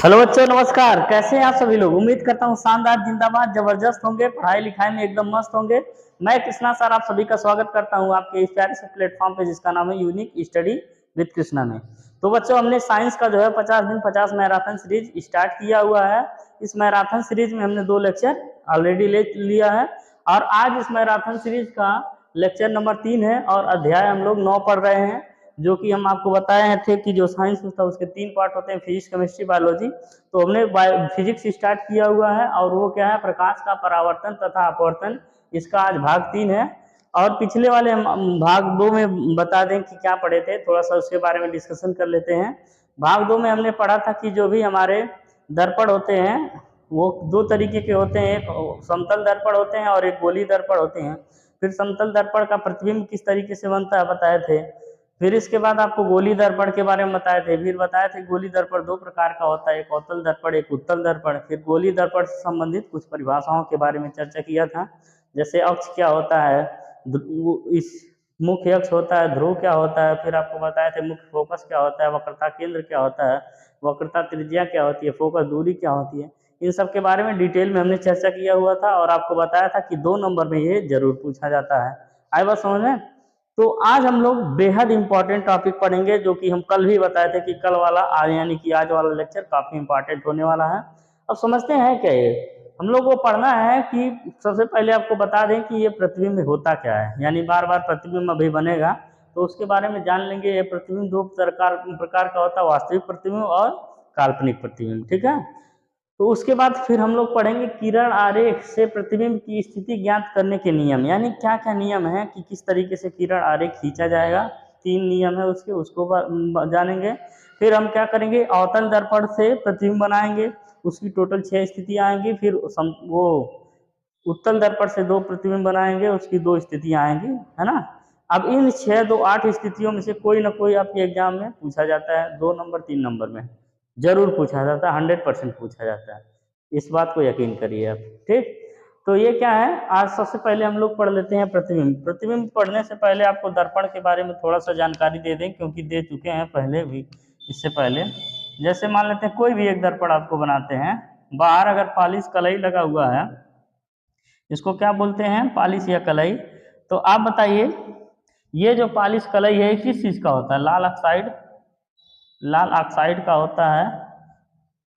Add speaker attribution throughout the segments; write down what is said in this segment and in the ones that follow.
Speaker 1: Hello बच्चों, नमस्कार। कैसे हैं आप सभी लोग? उम्मीद करता हूँ शानदार, जिंदाबाद, जबरदस्त होंगे, पढ़ाई लिखाई में एकदम मस्त होंगे। मैं कृष्णा सर आप सभी का स्वागत करता हूँ आपके इस प्यारे से प्लेटफॉर्म पे जिसका नाम है यूनिक स्टडी विद कृष्णा में। तो बच्चों, हमने साइंस का जो है 50 दिन 50 मैराथन सीरीज स्टार्ट किया हुआ है। इस मैराथन सीरीज में हमने 2 लेक्चर ऑलरेडी ले लिया है और आज इस मैराथन सीरीज का लेक्चर नंबर 3 है और अध्याय हम लोग 9 पढ़ रहे हैं, जो कि हम आपको बताए थे कि जो साइंस होता है उसके 3 पार्ट होते हैं, फिजिक्स, केमिस्ट्री, बायोलॉजी। तो हमने फिजिक्स स्टार्ट किया हुआ है और वो क्या है, प्रकाश का परावर्तन तथा अपवर्तन। इसका आज भाग 3 है और पिछले वाले हम भाग 2 में बता दें कि क्या पढ़े थे, थोड़ा सा उसके बारे में डिस्कशन कर लेते हैं। भाग 2 में हमने पढ़ा था कि जो भी हमारे दर्पण होते हैं वो 2 तरीके के होते हैं, एक समतल दर्पण होते हैं और एक गोलीय दर्पण होते हैं। फिर समतल दर्पण का प्रतिबिंब किस तरीके से बनता है बताए थे। फिर इसके बाद आपको गोलीय दर्पण के बारे में बताए थे। फिर बताए थे गोलीय दर्पण 2 प्रकार का होता है, एक अवतल दर्पण, एक उत्तल दर्पण। फिर गोलीय दर्पण से संबंधित कुछ परिभाषाओं के बारे में चर्चा किया था, जैसे अक्ष क्या होता है, इस मुख्य अक्ष होता है, ध्रुव क्या होता है। फिर आपको बताए थे मुख्य फोकस क्या होता है, वक्रता केंद्र क्या होता है, वक्रता त्रिज्या क्या होती है, फोकस दूरी क्या होती है। इन सब के बारे में डिटेल में हमने चर्चा किया हुआ था और आपको बताया था कि 2 नंबर में ये जरूर पूछा जाता है। आई बात समझ में? तो आज हम लोग बेहद इंपॉर्टेंट टॉपिक पढ़ेंगे, जो कि हम कल भी बताए थे कि कल वाला आज यानी कि आज वाला लेक्चर काफी इंपॉर्टेंट होने वाला है। अब समझते हैं क्या ये हम लोग को पढ़ना है कि सबसे पहले आपको बता दें कि ये प्रतिबिंब होता क्या है, यानी बार बार प्रतिबिंब अभी बनेगा तो उसके बारे में जान लेंगे। ये प्रतिबिंब 2 प्रकार का होता है, वास्तविक प्रतिबिंब और काल्पनिक प्रतिबिंब। ठीक है, तो उसके बाद फिर हम लोग पढ़ेंगे किरण आरेख से प्रतिबिंब की स्थिति ज्ञात करने के नियम, यानी क्या क्या नियम है कि किस तरीके से किरण आरेख खींचा जाएगा। 3 नियम है उसके, उसको जानेंगे। फिर हम क्या करेंगे, अवतल दर्पण से प्रतिबिंब बनाएंगे, उसकी टोटल 6 स्थितियां आएंगी। फिर वो उत्तल दर्पण से 2 प्रतिबिंब बनाएंगे, उसकी 2 स्थितियां आएंगी, है ना। अब इन 6, 2, 8 स्थितियों में से कोई ना कोई आपके एग्जाम में पूछा जाता है, 2 नंबर 3 नंबर में जरूर पूछा जाता है, 100% पूछा जाता है। इस बात को यकीन करिए आप। ठीक, तो ये क्या है, आज सबसे पहले हम लोग पढ़ लेते हैं प्रतिबिंब। प्रतिबिंब पढ़ने से पहले आपको दर्पण के बारे में थोड़ा सा जानकारी दे दें, क्योंकि दे चुके हैं पहले भी इससे पहले। जैसे मान लेते हैं कोई भी एक दर्पण आपको बनाते हैं, बाहर अगर पॉलिश कलई लगा हुआ है, इसको क्या बोलते हैं, पॉलिश या कलई। तो आप बताइए, ये जो पॉलिश कलई है किस चीज का होता है? लाल ऑक्साइड का होता है,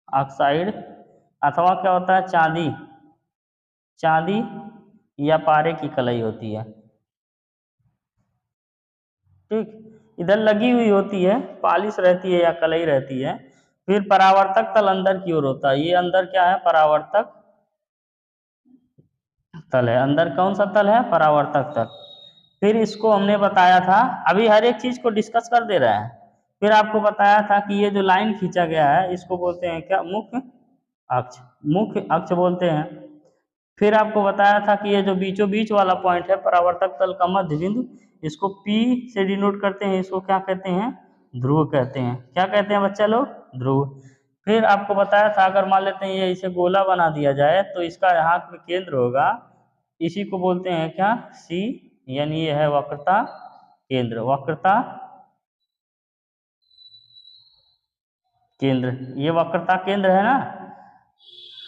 Speaker 1: ऑक्साइड, अथवा क्या होता है, चांदी या पारे की कलई होती है। ठीक, इधर लगी हुई होती है, पॉलिश रहती है या कलई रहती है। फिर परावर्तक तल अंदर की ओर होता है, ये अंदर क्या है, परावर्तक तल है। अंदर कौन सा तल है, परावर्तक तल। फिर इसको हमने बताया था, अभी हर एक चीज को डिस्कस कर दे रहा है। फिर आपको बताया था कि ये जो लाइन खींचा गया है इसको बोलते हैं क्या, मुख्य अक्ष, मुख्य अक्ष बोलते हैं। फिर आपको बताया था कि ये जो बीचों बीच वाला पॉइंट है, परावर्तक तल का मध्य बिंदु, इसको P से डिनोट करते हैं, इसको क्या कहते हैं, ध्रुव कहते हैं। क्या कहते हैं बच्चा लोग, ध्रुव। फिर आपको बताया था अगर मान लेते हैं ये इसे गोला बना दिया जाए तो इसका यहाँ पे केंद्र होगा, इसी को बोलते हैं क्या, C, यानी ये है वक्रता केंद्र, वक्रता केंद्र, ये वक्रता केंद्र है ना।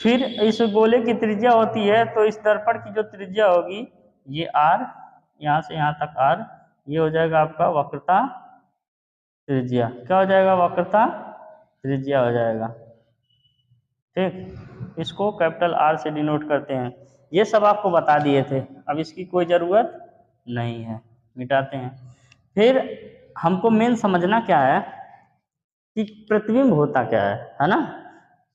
Speaker 1: फिर इस गोले की त्रिज्या होती है, तो इस दर्पण की जो त्रिज्या होगी ये R, यहाँ से यहाँ तक R, ये हो जाएगा आपका वक्रता त्रिज्या। क्या हो जाएगा, वक्रता त्रिज्या हो जाएगा। ठीक, इसको कैपिटल R से डिनोट करते हैं। ये सब आपको बता दिए थे, अब इसकी कोई ज़रूरत नहीं है, मिटाते हैं। फिर हमको मेन समझना क्या है कि प्रतिबिंब होता क्या है ना।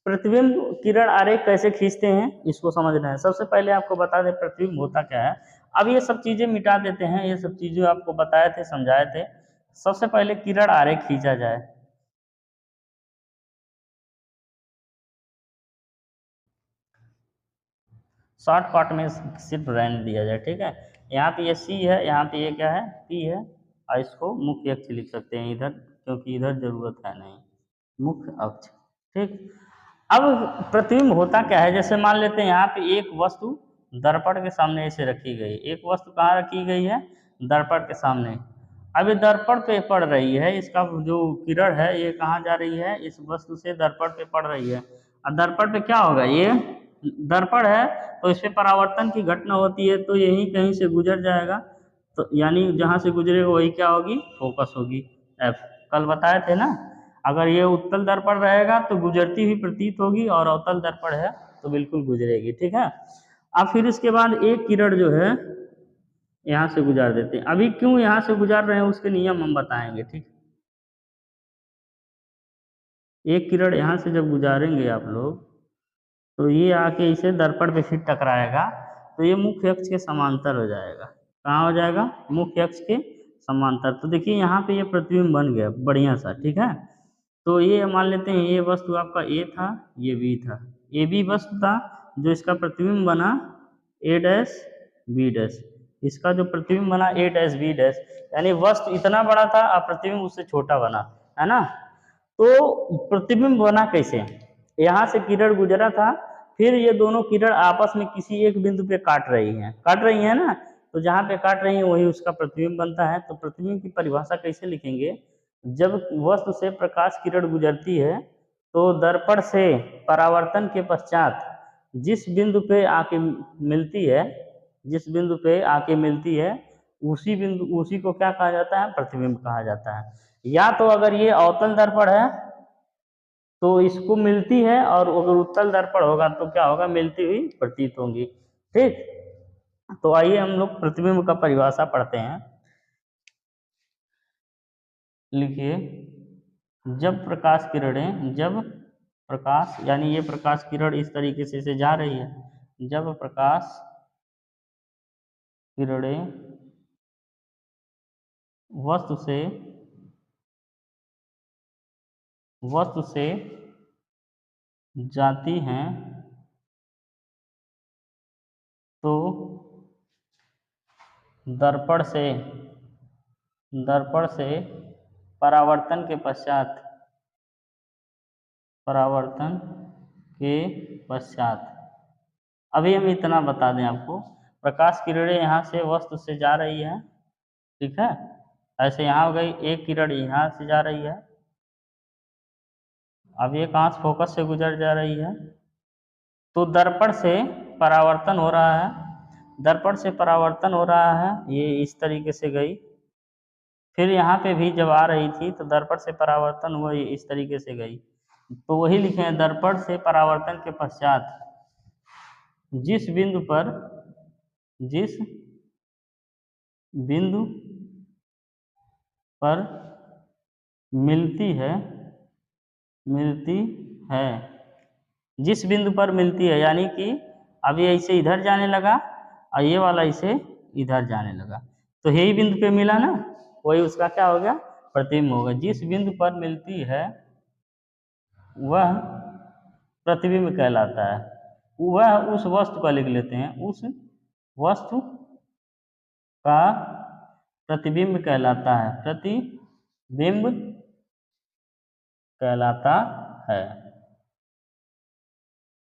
Speaker 1: प्रतिबिंब किरण आरेख कैसे खींचते हैं इसको समझना है। सबसे पहले आपको बता दें प्रतिबिंब होता क्या है। अब ये सब चीजें मिटा देते हैं, ये सब चीजें आपको बताए थे, समझाए थे। सबसे पहले किरण आरेख खींचा जाए। शॉर्ट पार्ट में सिर्फ रहने दिया जाए, ठीक है। यहाँ पे ये C है, यहाँ पे ये क्या है, P है, और इसको मुख्य अक्ष लिख सकते हैं इधर, क्योंकि इधर जरूरत है नहीं, मुख्य अक्ष। ठीक, अब प्रतिबिंब होता क्या है, जैसे मान लेते हैं यहाँ पे एक वस्तु दर्पण के सामने ऐसे रखी गई, एक वस्तु कहाँ रखी गई है, दर्पण के सामने। अब ये दर्पण पे पड़ रही है, इसका जो किरण है ये कहाँ जा रही है, इस वस्तु से दर्पण पे पड़ रही है। अब दर्पण पे क्या होगा, ये दर्पण है तो इस पे परावर्तन की घटना होती है, तो यही कहीं से गुजर जाएगा, तो यानी जहाँ से गुजरेगा वही क्या होगी, फोकस होगी, एफ। कल बताए थे ना, अगर ये उत्तल दर्पण रहेगा तो गुजरती हुई प्रतीत होगी, और अवतल दर्पण है तो बिल्कुल गुजरेगी, ठीक है। अब फिर इसके बाद एक किरण जो है यहाँ से गुजार देते हैं। अभी क्यों यहाँ से गुजार रहे हैं उसके नियम हम बताएंगे, ठीक। एक किरण यहाँ से जब गुजारेंगे आप लोग, तो ये आके इसे दर्पण पे फिर टकराएगा, तो ये मुख्य अक्ष के समांतर हो जाएगा। कहाँ हो जाएगा, मुख्य अक्ष के समांतर। तो देखिए यहाँ पे ये प्रतिबिंब बन गया बढ़िया सा, ठीक है। तो ये मान लेते हैं ये वस्तु आपका ए था, ये बी था, ए बी वस्तु था, जो इसका प्रतिबिंब बना ए डैश बी डैश, इसका जो प्रतिबिंब बना ए डैश बी डैश, यानी वस्तु इतना बड़ा था और प्रतिबिंब उससे छोटा बना, है ना। तो प्रतिबिंब बना कैसे, यहाँ से किरण गुजरा था, फिर ये दोनों किरण आपस में किसी एक बिंदु पे काट रही है ना, तो जहाँ पे काट रही है वही उसका प्रतिबिंब बनता है। तो प्रतिबिंब की परिभाषा कैसे लिखेंगे, जब वस्तु से प्रकाश किरण गुजरती है तो दर्पण से परावर्तन के पश्चात जिस बिंदु पे आके मिलती है, जिस बिंदु पे आके मिलती है उसी बिंदु, उसी को क्या कहा जाता है, प्रतिबिंब कहा जाता है। या तो अगर ये अवतल दर्पण है तो इसको मिलती है, और अगर उत्तल दर्पण होगा तो क्या होगा, मिलती हुई प्रतीत होंगी, ठीक। तो आइए हम लोग प्रतिबिंब का परिभाषा पढ़ते हैं। लिखिए, जब प्रकाश यानी ये प्रकाश किरण इस तरीके से जा रही है, जब प्रकाश किरणें वस्तु से जाती हैं तो दर्पण से परावर्तन के पश्चात अभी हम इतना बता दें आपको, प्रकाश किरणें यहाँ से वस्तु से जा रही है, ठीक है। ऐसे यहाँ हो गई, एक किरण यहाँ से जा रही है, अब ये कहाँ से, फोकस से गुजर जा रही है, तो दर्पण से परावर्तन हो रहा है, दर्पण से परावर्तन हो रहा है, ये इस तरीके से गई, फिर यहाँ पे भी जब आ रही थी तो दर्पण से परावर्तन हुआ, ये इस तरीके से गई। तो वही लिखे हैं, दर्पण से परावर्तन के पश्चात जिस बिंदु पर मिलती है जिस बिंदु पर मिलती है, यानी कि अब ये इसे इधर जाने लगा और ये वाला इसे इधर जाने लगा, तो यही बिंदु पे मिला ना, वही उसका क्या हो गया, प्रतिबिंब होगा। जिस बिंदु पर मिलती है वह प्रतिबिंब कहलाता है। वह उस वस्तु का लिख लेते हैं, उस वस्तु का प्रतिबिंब कहलाता है, प्रतिबिंब कहलाता है।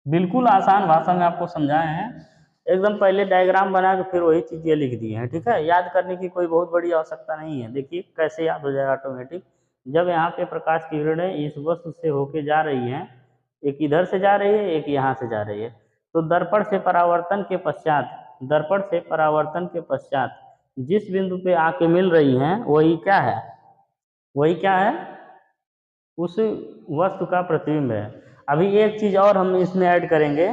Speaker 1: बिल्कुल आसान भाषा में आपको समझाए हैं, एकदम पहले डायग्राम बना के फिर वही चीज़ ये लिख दी है, ठीक है। याद करने की कोई बहुत बड़ी आवश्यकता नहीं है, देखिए कैसे याद हो जाएगा ऑटोमेटिक। जब यहाँ पे प्रकाश की किरणें इस वस्तु से होके जा रही हैं, एक इधर से जा रही है, एक यहाँ से जा रही है, तो दर्पण से परावर्तन के पश्चात जिस बिंदु पे आके मिल रही हैं वही क्या है, उस वस्तु का प्रतिबिंब है। अभी एक चीज और हम इसमें ऐड करेंगे,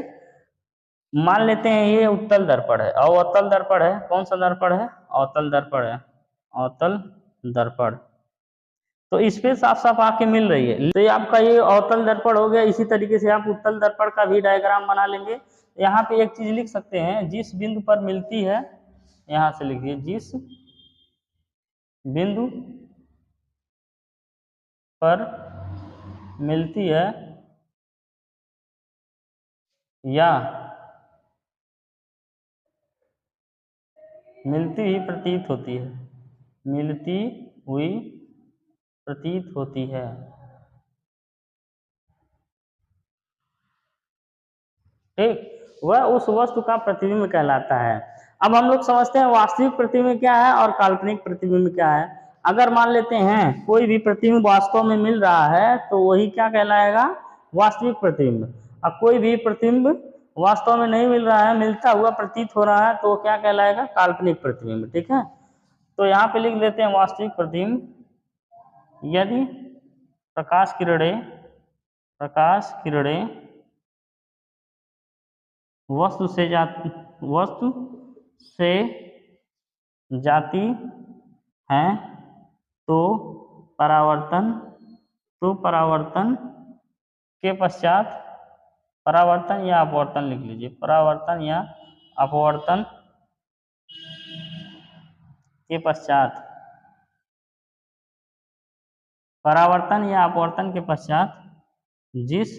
Speaker 1: मान लेते हैं ये उत्तल दर्पण है, अवतल दर्पण है, कौन सा दर्पण है, अवतल दर्पण है, अवतल दर्पण, तो इस पे साफ साफ आके मिल रही है, तो ये आपका ये अवतल दर्पण हो गया। इसी तरीके से आप उत्तल दर्पण का भी डायग्राम बना लेंगे। यहाँ पे एक चीज लिख सकते हैं, जिस बिंदु पर मिलती है, यहाँ से लिखिए, जिस बिंदु पर मिलती है या मिलती हुई प्रतीत होती है, ठीक, वह उस वस्तु का प्रतिबिंब कहलाता है। अब हम लोग समझते हैं वास्तविक प्रतिबिंब क्या है और काल्पनिक प्रतिबिंब क्या है। अगर मान लेते हैं कोई भी प्रतिबिंब वास्तव में मिल रहा है तो वही क्या कहलाएगा, वास्तविक प्रतिबिंब। और कोई भी प्रतिबिंब वास्तव में नहीं मिल रहा है, मिलता हुआ प्रतीत हो रहा है, तो वो क्या कहलाएगा, काल्पनिक प्रतिबिंब। ठीक है, तो यहाँ पे लिख देते हैं वास्तविक प्रतिबिंब यदि प्रकाश किरणें वस्तु से जाती हैं तो परावर्तन के पश्चात, परावर्तन या अपवर्तन लिख लीजिए, परावर्तन या अपवर्तन के पश्चात, परावर्तन या अपवर्तन के पश्चात जिस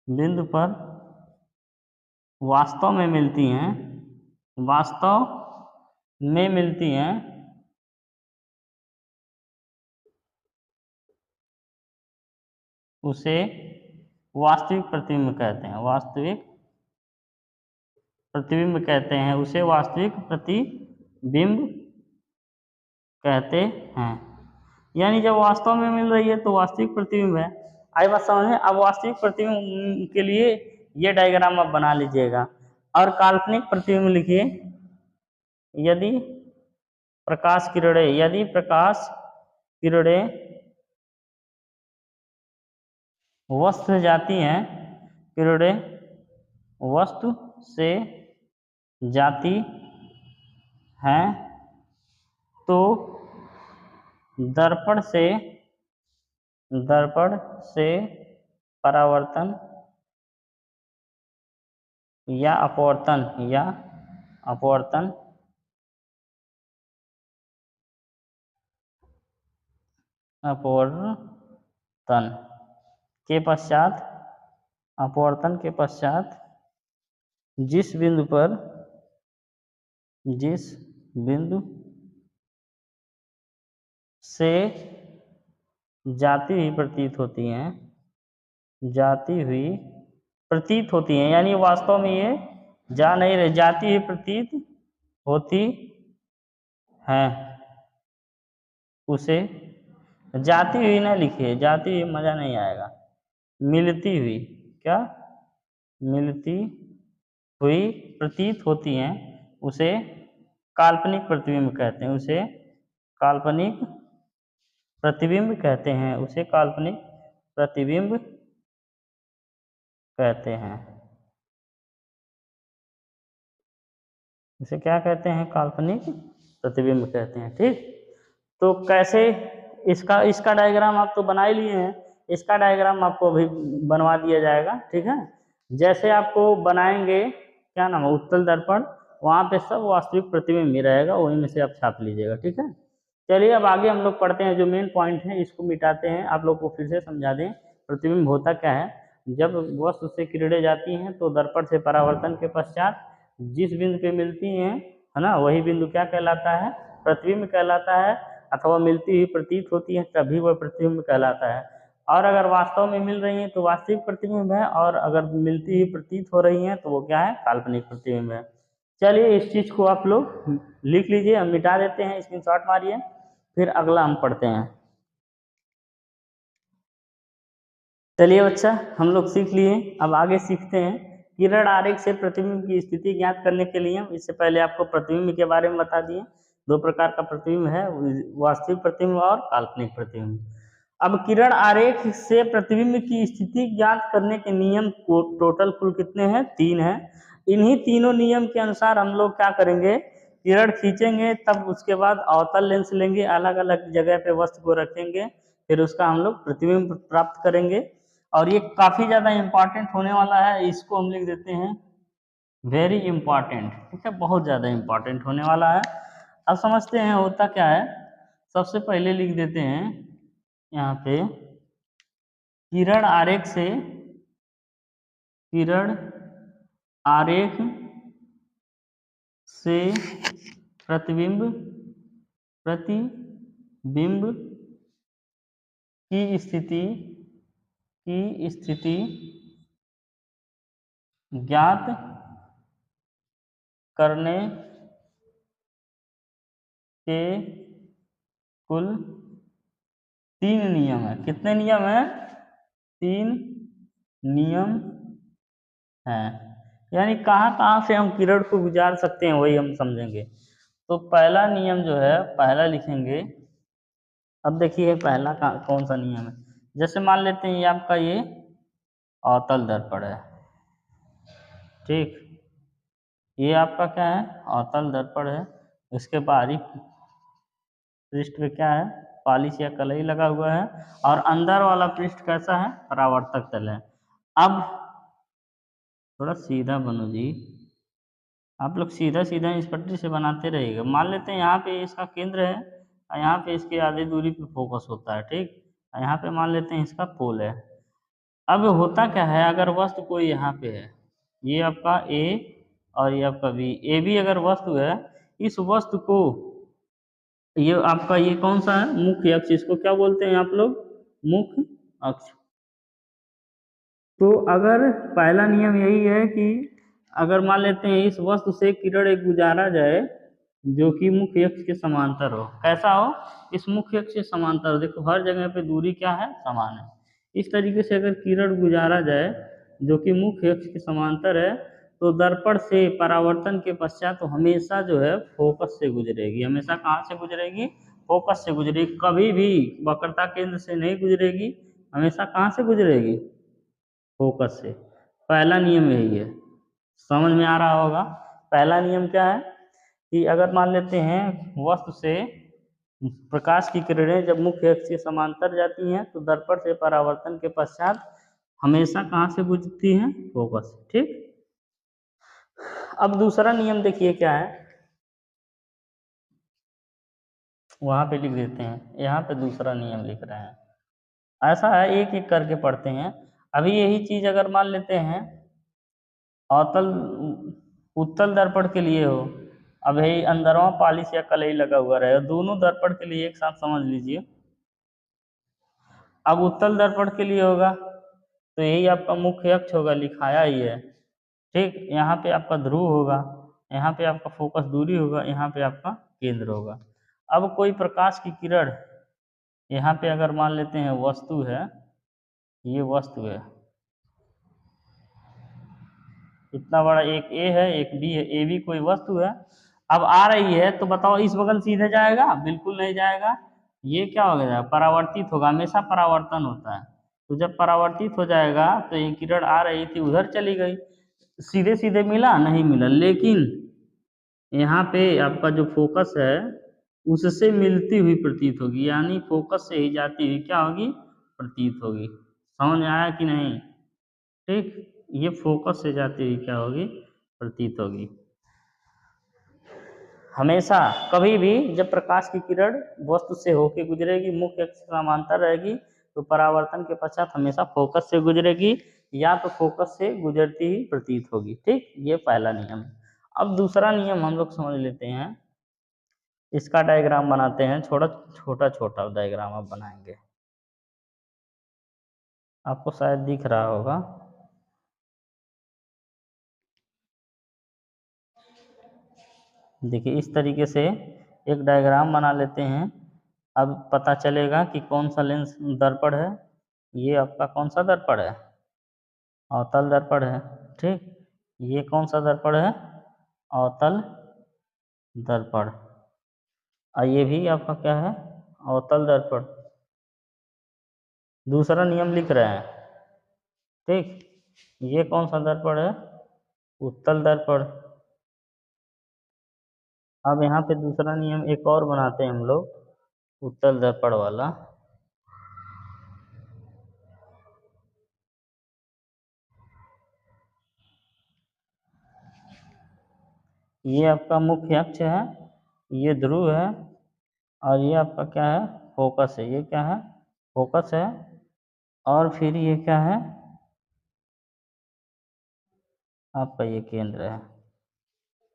Speaker 1: बिंदु पर वास्तव में मिलती हैं उसे वास्तविक प्रतिबिंब कहते हैं, उसे वास्तविक प्रतिबिंब कहते हैं। यानी जब वास्तव में मिल रही है तो वास्तविक प्रतिबिंब है। आई बात समझ में। अब वास्तविक प्रतिबिंब के लिए ये डायग्राम आप बना लीजिएगा। और काल्पनिक प्रतिबिंब लिखिए, यदि प्रकाश किरणें वस्तु से जाती हैं, वस्तु से जाती हैं तो दर्पण से परावर्तन या अपवर्तन के पश्चात जिस बिंदु से जाती हुई प्रतीत होती हैं, यानी वास्तव में ये जा नहीं रही, जाती हुई प्रतीत होती हैं, उसे जाती हुई ना लिखिए, जाती हुई मजा नहीं आएगा, मिलती हुई प्रतीत होती हैं, उसे काल्पनिक प्रतिबिंब कहते हैं, उसे काल्पनिक प्रतिबिंब कहते हैं। इसे क्या कहते हैं, काल्पनिक प्रतिबिंब कहते हैं। ठीक, तो कैसे इसका डायग्राम आप तो बना ही लिए हैं, इसका डायग्राम आपको अभी बनवा दिया जाएगा। ठीक है, जैसे आपको बनाएंगे, क्या नाम है, उत्तल दर्पण, वहाँ पे सब वास्तविक प्रतिबिंब ही रहेगा, वहीं में से आप छाप लीजिएगा। ठीक है, चलिए अब आगे हम लोग पढ़ते हैं, जो मेन पॉइंट है इसको मिटाते हैं, आप लोग को फिर से समझा दें। प्रतिबिंब होता क्या है, जब वस्तु से किरणें जाती हैं तो दर्पण से परावर्तन के पश्चात जिस बिंदु पे मिलती हैं, है ना, वही बिंदु क्या कहलाता है, प्रतिबिंब कहलाता है, अथवा मिलती हुई प्रतीत होती है तभी वह प्रतिबिंब कहलाता है। और अगर वास्तव में मिल रही हैं तो वास्तविक प्रतिबिंब है, और अगर मिलती हुई प्रतीत हो रही हैं तो वो क्या है, काल्पनिक प्रतिबिंब है। चलिए इस चीज को आप लोग लिख लीजिए, हम मिटा देते हैं, स्क्रीनशॉट मारिए, फिर अगला हम पढ़ते हैं। चलिए बच्चा, हम लोग सीख लिए, अब आगे सीखते हैं। किरण आरेख से प्रतिबिंब की स्थिति ज्ञात करने के लिए, इससे पहले आपको प्रतिबिंब के बारे में बता दिए, दो प्रकार का प्रतिबिंब है, वास्तविक प्रतिबिंब और काल्पनिक प्रतिबिंब। अब किरण आरेख से प्रतिबिंब की स्थिति ज्ञात करने के नियम को टोटल कुल कितने हैं, 3 हैं। इन्हीं तीनों नियम के अनुसार हम लोग क्या करेंगे, किरण खींचेंगे, तब उसके बाद अवतल लेंस लेंगे, अलग अलग जगह पे वस्तु को रखेंगे, फिर उसका हम लोग प्रतिबिंब प्राप्त करेंगे। और ये काफी ज्यादा इंपॉर्टेंट होने वाला है, इसको हम लिख देते हैं वेरी इंपॉर्टेंट। ठीक है, बहुत ज्यादा इंपॉर्टेंट होने वाला है। अब समझते हैं होता क्या है। सबसे पहले लिख देते हैं यहाँ पे, किरण आरेख से प्रतिबिंब की स्थिति ज्ञात करने के कुल 3 नियम है। कितने नियम है? 3 नियम हैं। यानी कहाँ कहाँ से हम किरण को गुजार सकते हैं वही हम समझेंगे। तो पहला नियम जो है, पहला लिखेंगे। अब देखिए पहला कौन सा नियम है। जैसे मान लेते हैं ये आपका ये अवतल दर्पण है, ठीक। ये आपका क्या है? अवतल दर्पण है। इसके बाहरी पृष्ठ पे क्या है? पॉलिश या कलई लगा हुआ है। और अंदर वाला पृष्ठ कैसा है? परावर्तक तल है। अब थोड़ा सीधा बनो जी, आप लोग सीधा सीधा इस पट्टी से बनाते रहिएगा। मान लेते हैं यहाँ पे इसका केंद्र है और यहाँ पे इसकी आधी दूरी पे फोकस होता है, ठीक। यहाँ पे मान लेते हैं इसका पोल है। अब होता क्या है, अगर वस्तु कोई यहाँ पे है, ये आपका ए और ये आपका बी, ए बी अगर वस्तु है, इस वस्तु को ये आपका ये कौन सा है? मुख्य अक्ष। इसको क्या बोलते हैं आप लोग? मुख्य अक्ष। तो अगर पहला नियम यही है कि अगर मान लेते हैं इस वस्तु से किरण एक गुजारा जाए जो कि मुख्य अक्ष के समांतर हो। कैसा हो? इस मुख्य अक्ष के समांतर। देखो हर जगह पे दूरी क्या है? समान है। इस तरीके से अगर किरण गुजारा जाए जो कि मुख्य अक्ष के समांतर है, तो दर्पण से परावर्तन के पश्चात तो हमेशा जो है फोकस से गुजरेगी। हमेशा कहाँ से गुजरेगी? फोकस से गुजरेगी। कभी भी वक्रता केंद्र से नहीं गुजरेगी। हमेशा कहाँ से गुजरेगी? फोकस से। पहला नियम यही है। समझ में आ रहा होगा? पहला नियम क्या है कि अगर मान लेते हैं वस्तु से प्रकाश की किरणें जब मुख्य अक्ष के समांतर जाती हैं, तो दर्पण से परावर्तन के पश्चात हमेशा कहाँ से गुजरती हैं? फोकस, ठीक। अब दूसरा नियम देखिए क्या है, वहां पे लिख देते हैं, यहाँ पे दूसरा नियम लिख रहे हैं। ऐसा है, एक एक करके पढ़ते हैं। अभी यही चीज अगर मान लेते हैं अवतल उत्तल दर्पण के लिए हो, अब यही अंदरवा पॉलिश या कलई लगा हुआ रहे, दोनों दर्पण के लिए एक साथ समझ लीजिए। अब उत्तल दर्पण के लिए होगा तो यही आपका मुख्य अक्ष होगा, लिखाया ही है, ठीक। यहाँ पे आपका ध्रुव होगा, यहाँ पे आपका फोकस दूरी होगा, यहाँ पे आपका केंद्र होगा। अब कोई प्रकाश की किरण यहाँ पे अगर मान लेते हैं वस्तु है, ये वस्तु है, इतना बड़ा, एक ए है एक बी है, ए बी कोई वस्तु है। अब आ रही है तो बताओ इस बगल सीधे जाएगा? बिल्कुल नहीं जाएगा। ये क्या हो गया? परावर्तित होगा। हमेशा परावर्तन होता है। तो जब परावर्तित हो जाएगा तो ये किरण आ रही थी उधर चली गई, सीधे सीधे मिला नहीं मिला, लेकिन यहाँ पे आपका जो फोकस है उससे मिलती हुई प्रतीत होगी, यानी फोकस से ही जाती हुई क्या होगी? प्रतीत होगी। समझ में आया कि नहीं? ठीक, ये फोकस से जाती हुई क्या होगी? प्रतीत होगी। हमेशा कभी भी जब प्रकाश की किरण वस्तु से होकर गुजरेगी, मुख्य अक्ष समांतर रहेगी, तो परावर्तन के पश्चात हमेशा फोकस से गुजरेगी, या तो फोकस से गुजरती ही प्रतीत होगी, ठीक। ये पहला नियम है। अब दूसरा नियम हम लोग समझ लेते हैं। इसका डायग्राम बनाते हैं, छोटा छोटा छोटा डायग्राम आप बनाएंगे, आपको शायद दिख रहा होगा। देखिए इस तरीके से एक डायग्राम बना लेते हैं। अब पता चलेगा कि कौन सा लेंस दर्पण है। ये आपका कौन सा दर्पण है? अवतल दर्पण है, ठीक। ये कौन सा दर्पण है? अवतल दर्पण। और ये भी आपका क्या है? अवतल दर्पण। दूसरा नियम लिख रहे हैं, ठीक। ये कौन सा दर्पण है? उत्तल दर्पण। अब यहाँ पे दूसरा नियम एक और बनाते हैं हम लोग, उत्तल दर्पण वाला। ये आपका मुख्य अक्ष है, ये ध्रुव है, और ये आपका क्या है? फोकस है। ये क्या है? फोकस है। और फिर ये क्या है? आपका ये केंद्र है,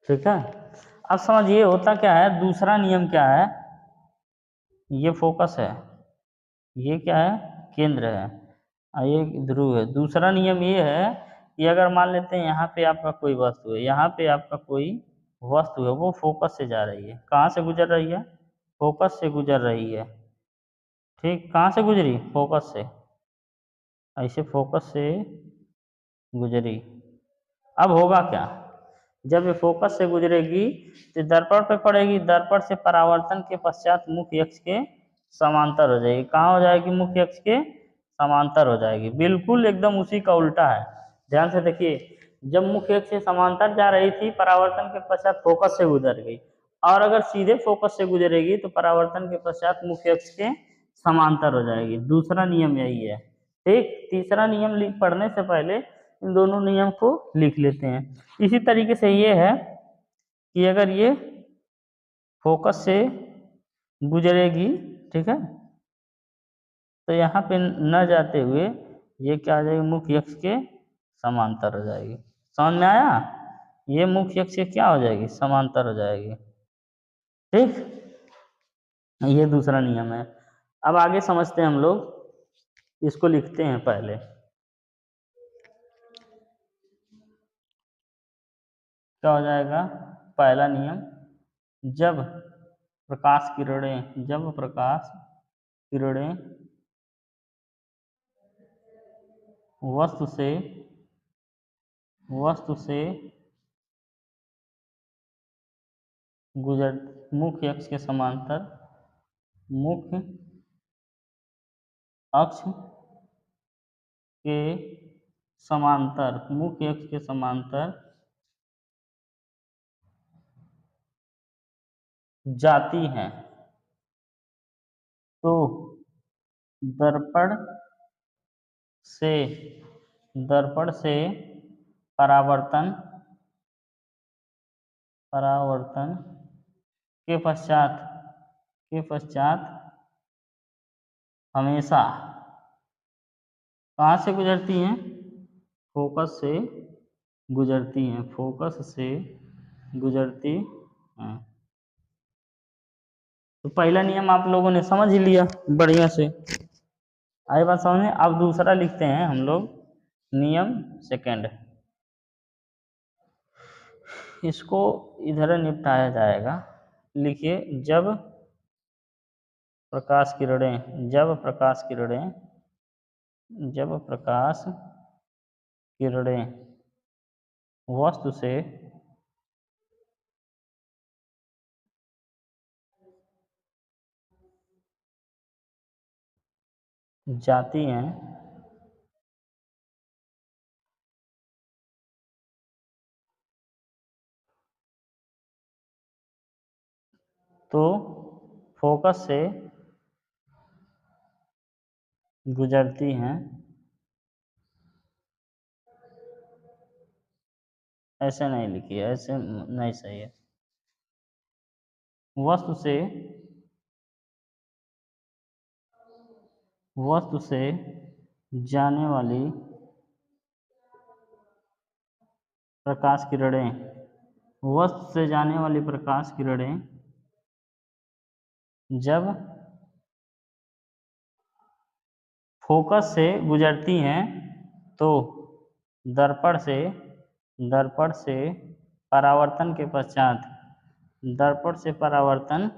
Speaker 1: ठीक है। अब समझिए होता क्या है, दूसरा नियम क्या है? ये फोकस है, ये क्या है? केंद्र है, और ये ध्रुव है। दूसरा नियम ये है कि अगर मान लेते हैं यहाँ पे आपका कोई वस्तु है, यहाँ पे आपका कोई वस्तु है, वो फोकस से जा रही है। कहाँ से गुजर रही है? फोकस से गुजर रही है। ठीक, कहाँ से गुजरी, फोकस से, ऐसे फोकस से गुजरी। अब होगा क्या, जब ये फोकस से गुजरेगी तो दर्पण पे पड़ेगी, दर्पण से परावर्तन के पश्चात मुख्य अक्ष के समांतर हो जाएगी। कहाँ हो जाएगी, मुख्य अक्ष के समांतर हो जाएगी। बिल्कुल एकदम उसी का उल्टा है, ध्यान से देखिए। जब मुख्य अक्ष से समांतर जा रही थी, परावर्तन के पश्चात फोकस से गुजर गई, और अगर सीधे फोकस से गुजरेगी तो परावर्तन के पश्चात मुख्य अक्ष के समांतर हो जाएगी। दूसरा नियम यही है। ठीक, तीसरा नियम पढ़ने से पहले इन दोनों नियम को लिख लेते हैं। इसी तरीके से ये है कि अगर ये फोकस से गुजरेगी, ठीक है, तो यहाँ पे न जाते हुए ये क्या आ जाएगी, मुख्य अक्ष के समांतर हो जाएगी। समझ में आया, ये मुख्य अक्ष के क्या हो जाएगी, समांतर हो जाएगी। ठीक, ये दूसरा नियम है। अब आगे समझते हैं हम लोग, इसको लिखते हैं पहले। क्या हो जाएगा, पहला नियम, जब प्रकाश किरणें, जब प्रकाश किरणें वस्तु से गुजर, मुख्य अक्ष के समांतर, मुख्य अक्ष के समांतर, मुख्य अक्ष के समांतर जाती हैं, तो दर्पण से दर्पण से परावर्तन परावर्तन के पश्चात हमेशा कहाँ से गुजरती हैं, फोकस से गुजरती हैं, फोकस से गुजरती हैं। तो पहला नियम आप लोगों ने समझ ही लिया बढ़िया से, आई बात समझ में। अब दूसरा लिखते हैं हम लोग, नियम सेकंड। इसको इधर निपटाया जाएगा। लिखिए, प्रकाश किरणें जब प्रकाश किरणें वस्तु से जाती हैं, तो फोकस से गुजरती हैं, ऐसे नहीं लिखिए, ऐसे नहीं सही है। वस्तु से जाने वाली प्रकाश किरणें, वस्तु से जाने वाली प्रकाश किरणें जब फोकस से गुजरती हैं, तो दर्पण से दर्पण से परावर्तन के पश्चात दर्पण से परावर्तन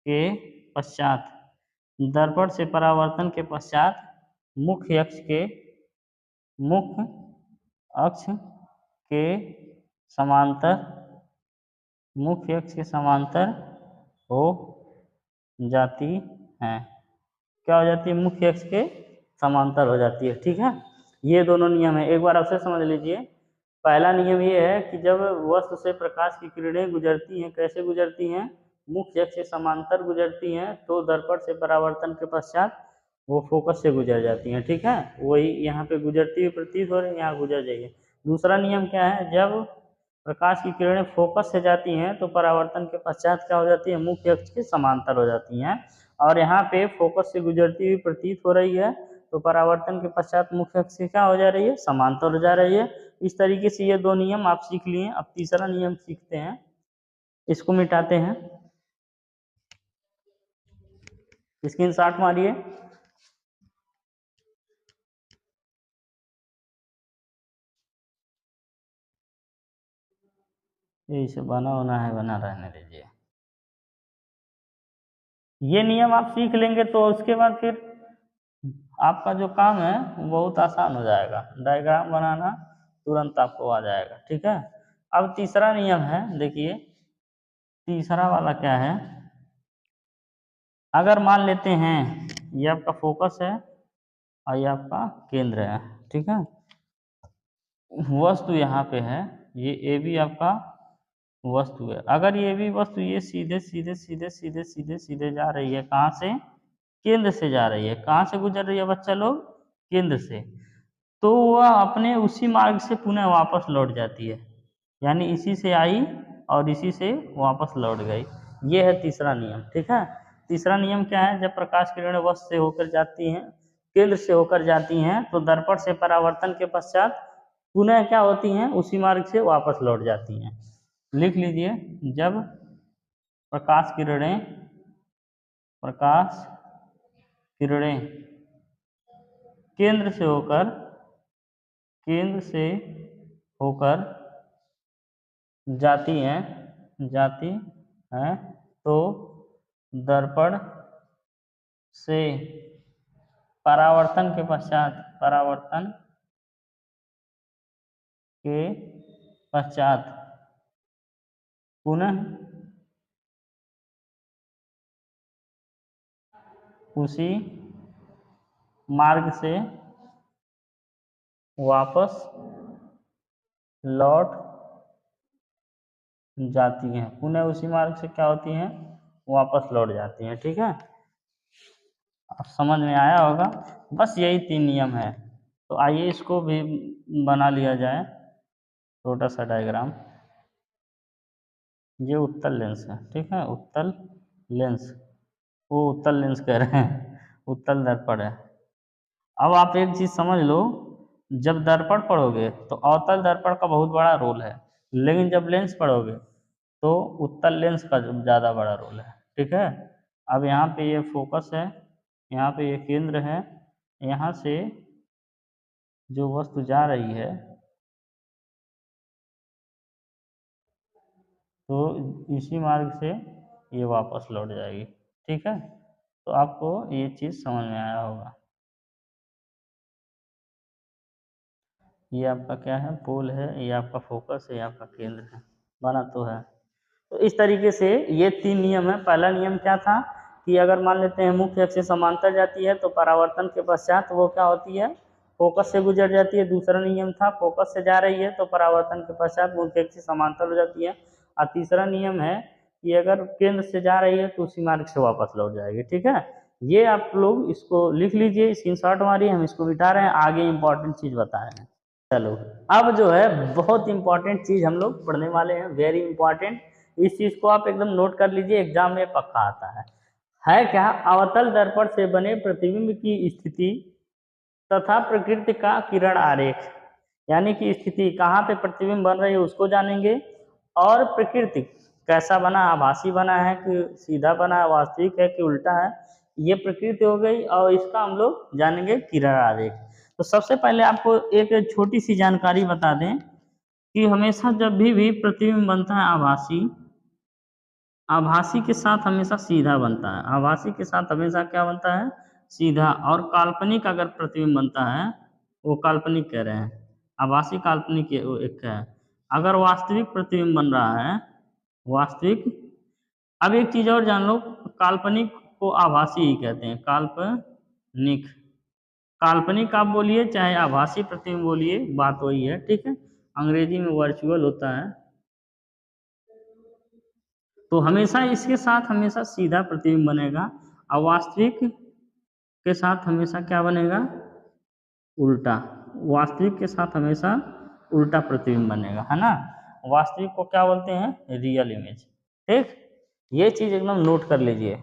Speaker 1: के पश्चात दर्पण से परावर्तन के पश्चात मुख्य अक्ष के समांतर मुख्य अक्ष के समांतर हो जाती हैं। क्या हो जाती है, मुख्य अक्ष के समांतर हो जाती है। ठीक है, ये दोनों नियम है, एक बार आपसे समझ लीजिए। पहला नियम ये है कि जब वस्तु से प्रकाश की किरणें गुजरती हैं, कैसे गुजरती हैं, मुख्य अक्ष से समांतर गुजरती हैं, तो दर्पण से परावर्तन के पश्चात वो फोकस से गुजर जाती हैं। ठीक है, वही यहाँ पे गुजरती हुई प्रतीत हो रही है, यहाँ गुजर जाइए। दूसरा नियम क्या है, जब प्रकाश की किरणें फोकस से जाती हैं तो परावर्तन के पश्चात क्या हो जाती है, मुख्य अक्ष के समांतर हो जाती हैं। और यहाँ पे फोकस से गुजरती हुई प्रतीत हो रही है, तो परावर्तन के पश्चात मुख्य अक्ष से क्या हो जा रही है, समांतर हो जा रही है। इस तरीके से ये दो नियम आप सीख लिए। अब तीसरा नियम सीखते हैं, इसको मिटाते हैं। स्क्रीनशॉट मारिए। यही से बना होना है, बना रहने दीजिए। ये नियम आप सीख लेंगे तो उसके बाद फिर आपका जो काम है वो बहुत आसान हो जाएगा, डायग्राम बनाना तुरंत आपको आ जाएगा। ठीक है, अब तीसरा नियम है, देखिए तीसरा वाला क्या है। अगर मान लेते हैं ये आपका फोकस है और ये आपका केंद्र है, ठीक है, वस्तु यहाँ पे है, ये ए भी आपका वस्तु है। अगर ये भी वस्तु ये सीधे सीधे सीधे सीधे सीधे सीधे जा रही है, कहाँ से, केंद्र से जा रही है। कहाँ से गुजर रही है बच्चा लोग, केंद्र से, तो वह अपने उसी मार्ग से पुनः वापस लौट जाती है, यानी इसी से आई और इसी से वापस लौट गई। ये है तीसरा नियम। ठीक है, तीसरा नियम क्या है, जब प्रकाश किरणें वस्तु से होकर जाती हैं, केंद्र से होकर जाती हैं, तो दर्पण से परावर्तन के पश्चात पुनः क्या होती हैं, उसी मार्ग से वापस लौट जाती हैं। लिख लीजिए, जब प्रकाश किरणें केंद्र से होकर जाती हैं तो दर्पण से परावर्तन के पश्चात पुनः उसी मार्ग से वापस लौट जाती हैं, पुनः उसी मार्ग से क्या होती हैं, वापस लौट जाती हैं। ठीक है, अब समझ में आया होगा। बस यही 3 नियम है। तो आइए इसको भी बना लिया जाए, छोटा सा डायग्राम। ये उत्तल लेंस है, ठीक है, उत्तल लेंस, वो उत्तल लेंस कह रहे हैं, उत्तल दर्पण है। अब आप एक चीज समझ लो, जब दर्पण पढ़ोगे तो अवतल दर्पण का बहुत बड़ा रोल है, लेकिन जब लेंस पढ़ोगे तो उत्तल लेंस का ज़्यादा बड़ा रोल है। ठीक है, अब यहाँ पे ये फोकस है, यहाँ पे ये केंद्र है, यहाँ से जो वस्तु जा रही है तो इसी मार्ग से ये वापस लौट जाएगी। ठीक है, तो आपको ये चीज़ समझ में आया होगा। ये आपका क्या है, पोल है, ये आपका फोकस है, ये आपका केंद्र है, बना तो है। तो इस तरीके से ये 3 नियम है। पहला नियम क्या था कि अगर मान लेते हैं मुख्य अक्ष से समांतर जाती है तो परावर्तन के पश्चात वो क्या होती है, फोकस से गुजर जाती है। दूसरा नियम था फोकस से जा रही है तो परावर्तन के पश्चात मुख्य अक्ष से समांतर हो जाती है। और तीसरा नियम है कि अगर केंद्र से जा रही है तो उसी मार्ग से वापस लौट जाएगी। ठीक है, ये आप लोग इसको लिख लीजिए, स्क्रीनशॉट मारिए, हम इसको बिठा रहे हैं, आगे इंपॉर्टेंट चीज बता रहे हैं। चलो, अब जो है बहुत इंपॉर्टेंट चीज हम लोग पढ़ने वाले हैं, वेरी इंपॉर्टेंट। इस चीज को आप एकदम नोट कर लीजिए, एग्जाम में पक्का आता है क्या, अवतल दर्पण से बने प्रतिबिंब की स्थिति तथा प्रकृति का किरण आरेख, यानी कि स्थिति कहाँ पे प्रतिबिंब बन रही है उसको जानेंगे, और प्रकृति कैसा बना, आभासी बना है कि सीधा बना है, वास्तविक है कि उल्टा है, ये प्रकृति हो गई। और इसका हम लोग जानेंगे किरण आरेख। तो सबसे पहले आपको एक छोटी सी जानकारी बता दें कि हमेशा जब भी प्रतिबिंब बनता है आभासी के साथ हमेशा सीधा बनता है, आभासी के साथ हमेशा क्या बनता है, सीधा। और काल्पनिक अगर प्रतिबिंब बनता है, वो काल्पनिक कह रहे हैं, आभासी काल्पनिक एक है। अगर वास्तविक प्रतिबिंब बन रहा है, वास्तविक, अब एक चीज और जान लो, काल्पनिक को आभासी ही कहते हैं, काल्पनिक, काल्पनिक आप बोलिए चाहे आभासी प्रतिबिंब बोलिए, बात वही है। ठीक है, अंग्रेजी में वर्चुअल होता है। तो हमेशा इसके साथ हमेशा सीधा प्रतिबिंब बनेगा, और वास्तविक के साथ हमेशा क्या बनेगा, उल्टा। वास्तविक के साथ हमेशा उल्टा प्रतिबिंब बनेगा, है ना। वास्तविक को क्या बोलते हैं, रियल इमेज। ठीक, ये चीज एकदम नोट कर लीजिए।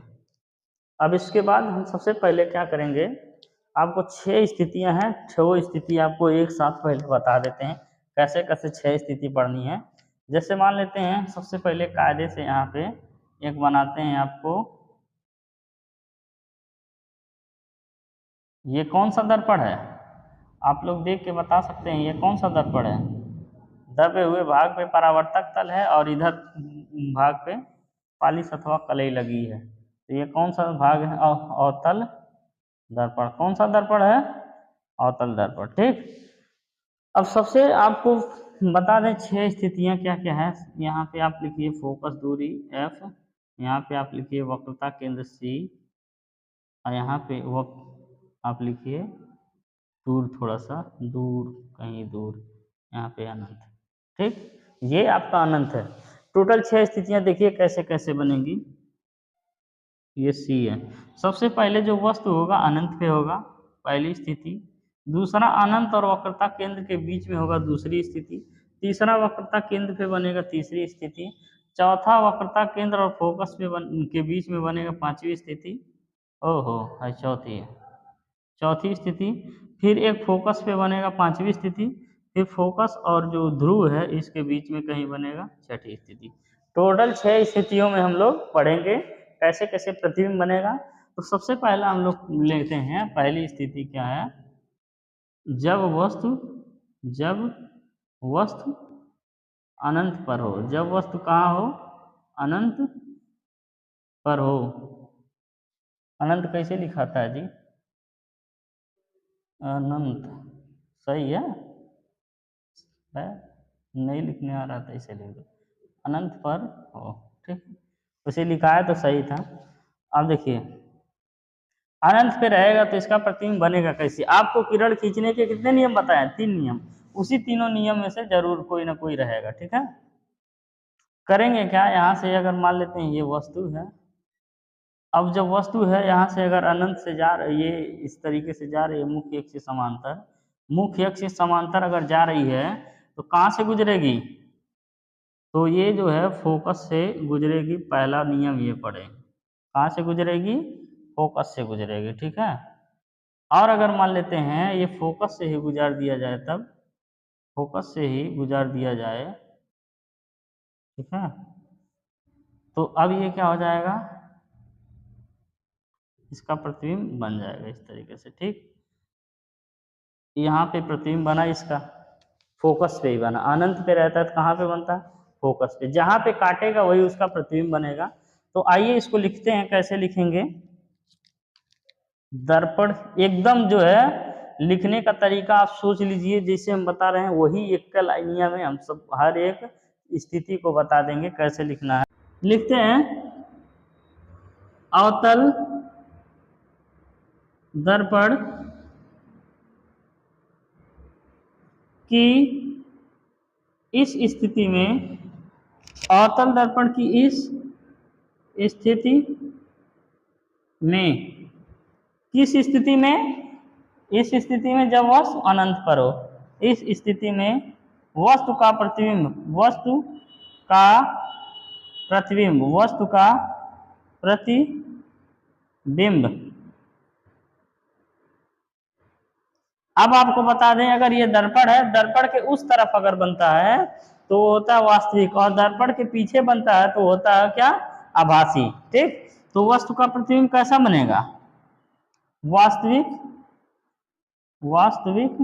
Speaker 1: अब इसके बाद हम सबसे पहले क्या करेंगे, आपको 6 स्थितियां हैं, 6 स्थिति आपको एक साथ पहले बता देते हैं कैसे कैसे 6 स्थिति पढ़नी है। जैसे मान लेते हैं सबसे पहले कायदे से यहाँ पे एक बनाते हैं आपको, ये कौन सा दर्पण है, आप लोग देख के बता सकते हैं ये कौन सा दर्पण है। दबे हुए भाग पे परावर्तक तल है और इधर भाग पे पालिश अथवा कलई लगी है। तो ये कौन सा भाग है? अवतल दर्पण। कौन सा दर्पण है? अवतल दर्पण। ठीक। अब सबसे आपको बता दें 6 स्थितियां क्या क्या है। यहाँ पे आप लिखिए फोकस दूरी F, यहाँ पे आप लिखिए वक्रता केंद्र C, और यहाँ पे वो आप लिखिए दूर, थोड़ा सा दूर, कहीं दूर, यहाँ पे अनंत। ठीक, ये आपका अनंत है। टोटल 6 स्थितियां देखिए कैसे कैसे बनेंगी। ये सी है। सबसे पहले जो वस्तु होगा अनंत पे होगा, पहली स्थिति। दूसरा अनंत और वक्रता केंद्र के बीच में होगा, दूसरी स्थिति। तीसरा वक्रता केंद्र पे बनेगा, तीसरी स्थिति। चौथा वक्रता केंद्र और फोकस के बीच में बनेगा, पांचवी स्थिति। ओहो है, चौथी है, चौथी स्थिति। फिर एक फोकस पे बनेगा, पांचवी स्थिति। फिर फोकस और जो ध्रुव है इसके बीच में कहीं बनेगा, छठी स्थिति। टोटल 6 स्थितियों में हम लोग पढ़ेंगे कैसे कैसे प्रतिबिंब बनेगा। तो सबसे पहला हम लोग लेते हैं, पहली स्थिति क्या है? जब वस्तु अनंत पर हो। जब वस्तु कहाँ हो? अनंत पर हो। अनंत कैसे लिखाता है जी? अनंत, सही है? नहीं लिखने आ रहा था, इसे लिख दो, अनंत पर हो। ठीक, उसे लिखा है तो सही था। अब देखिए अनंत पे रहेगा तो इसका प्रतिबिंब बनेगा कैसे? आपको किरण खींचने के कितने नियम बताए? 3 नियम। उसी तीनों नियम में से जरूर कोई ना कोई रहेगा। ठीक है, करेंगे क्या? यहाँ से अगर मान लेते हैं ये वस्तु है। अब जब वस्तु है यहाँ से अगर अनंत से जा रही है, इस तरीके से जा रही है मुख्य अक्ष से समांतर, मुख्य अक्ष से समांतर अगर जा रही है तो कहाँ से गुजरेगी? तो ये जो है फोकस से गुजरेगी। पहला नियम ये पढ़े, कहाँ से गुजरेगी? फोकस से गुजरेगी। ठीक है, और अगर मान लेते हैं ये फोकस से ही गुजार दिया जाए, तब फोकस से ही गुजार दिया जाए, ठीक है, तो अब ये क्या हो जाएगा? इसका प्रतिबिंब बन जाएगा इस तरीके से। ठीक, यहाँ पे प्रतिबिंब बना, इसका फोकस पे ही बना। अनंत पे रहता है तो कहाँ पे बनता है? फोकस पे। जहाँ पे काटेगा वही उसका प्रतिबिंब बनेगा। तो आइए इसको लिखते हैं, कैसे लिखेंगे? दर्पण एकदम जो है लिखने का तरीका आप सोच लीजिए, जैसे हम बता रहे हैं वही एक लाइनिया में हम सब हर एक स्थिति को बता देंगे कैसे लिखना है। लिखते हैं अवतल दर्पण की इस स्थिति में, अवतल दर्पण की इस स्थिति में, किस स्थिति में? इस स्थिति में जब वस्तु अनंत पर हो। इस स्थिति में वस्तु का प्रतिबिंब, वस्तु का प्रतिबिंब, वस्तु का प्रतिबिंब। अब आपको बता दें, अगर ये दर्पण है, दर्पण के उस तरफ अगर बनता है तो वो होता है वास्तविक, और दर्पण के पीछे बनता है तो होता है क्या? आभासी। ठीक, तो वस्तु का प्रतिबिंब कैसा बनेगा? वास्तविक, वास्तविक।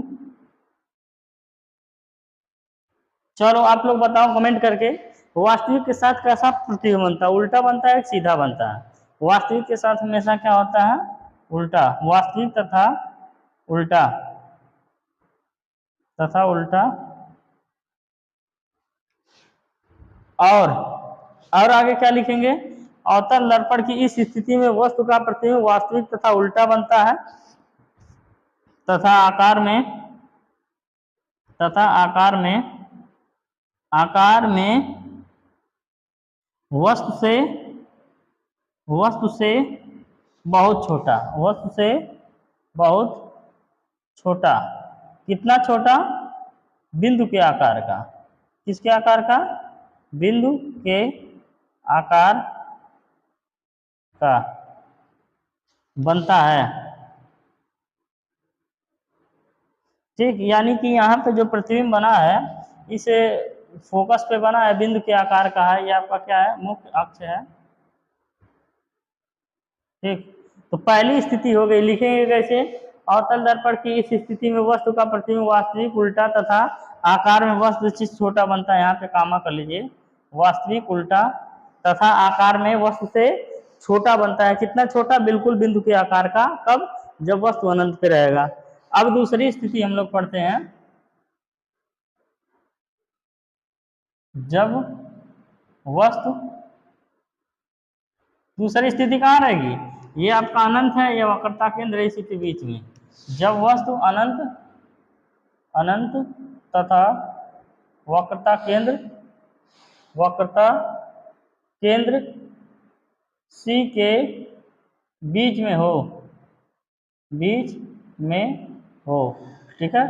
Speaker 1: चलो आप लोग बताओ कमेंट करके, वास्तविक के साथ कैसा प्रतिबिंब बनता है? उल्टा बनता है, सीधा बनता है? वास्तविक के साथ हमेशा क्या होता है? उल्टा। वास्तविक तथा उल्टा, तथा उल्टा। और आगे क्या लिखेंगे? अवतल दर्पण की इस स्थिति में वस्तु का प्रतिबिंब वास्तविक तथा उल्टा बनता है, तथा आकार में, तथा आकार में वस्तु से बहुत छोटा, वस्तु से बहुत छोटा। कितना छोटा? बिंदु के आकार का। किसके आकार का? बिंदु के आकार का बनता है। ठीक, यानी कि यहाँ पे जो प्रतिबिंब बना है इसे फोकस पे बना है, बिंदु के आकार का है। ये आपका क्या है? मुख्य अक्ष है। ठीक, तो पहली स्थिति हो गई, लिखेंगे कैसे? अवतल दर्पण की इस स्थिति में वस्तु का प्रतिबिंब वास्तविक, उल्टा तथा आकार में वस्तु से छोटा बनता है। यहाँ पे कामा कर लीजिए, वास्तविक, उल्टा तथा आकार में वस्तु से छोटा बनता है। कितना छोटा? बिल्कुल बिंदु के आकार का। कब? जब वस्तु अनंत पे रहेगा। अब दूसरी स्थिति हम लोग पढ़ते हैं, जब वस्तु, दूसरी स्थिति कहाँ रहेगी? ये आपका अनंत है, ये वक्रता केंद्र है इसी के बीच में। जब वस्तु अनंत अनंत तथा वक्रता केंद्र C के बीच में हो, ठीक है।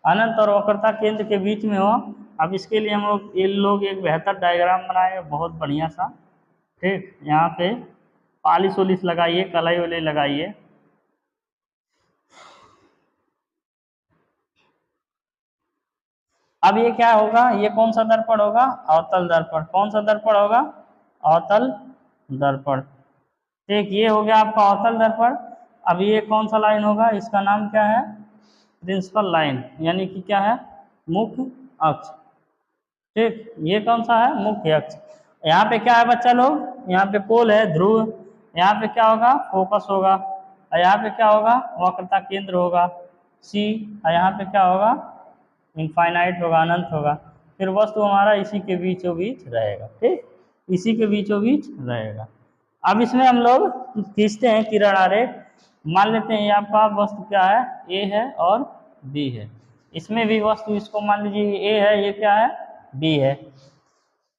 Speaker 1: अनंत और वक्रता केंद्र के बीच में हो। अब इसके लिए हम लोग एक बेहतर डायग्राम बनाए, बहुत बढ़िया सा। ठीक, यहाँ पे पॉलिश वॉलिश लगाइए, कलाई वलाई लगाइए। अब ये क्या होगा? ये कौन सा दर्पण होगा? अवतल दर्पण। कौन सा दर्पण होगा? अवतल दर्पण। ठीक, ये हो गया आपका अवतल दर्पण। अब ये कौन सा लाइन होगा? इसका नाम क्या है? प्रिंसिपल लाइन, यानी कि क्या है? मुख्य अक्ष। ठीक, ये कौन सा है? मुख्य अक्ष। यहाँ पे क्या है बच्चा लोग? यहाँ पे पोल है, ध्रुव। यहाँ पे क्या होगा? फोकस होगा। और यहाँ पे क्या होगा? वक्रता केंद्र होगा C। और यहाँ पे क्या होगा? इनफाइनाइट होगा, अनंत होगा। फिर वस्तु हमारा इसी के बीचों बीच रहेगा। ठीक, इसी के बीचों बीच रहेगा। अब इसमें हम लोग खींचते हैं किरण आरेख। मान लेते हैं ये आपका वस्तु क्या है? A है और B है। इसमें भी वस्तु, इसको मान लीजिए A है, ये क्या है? B है।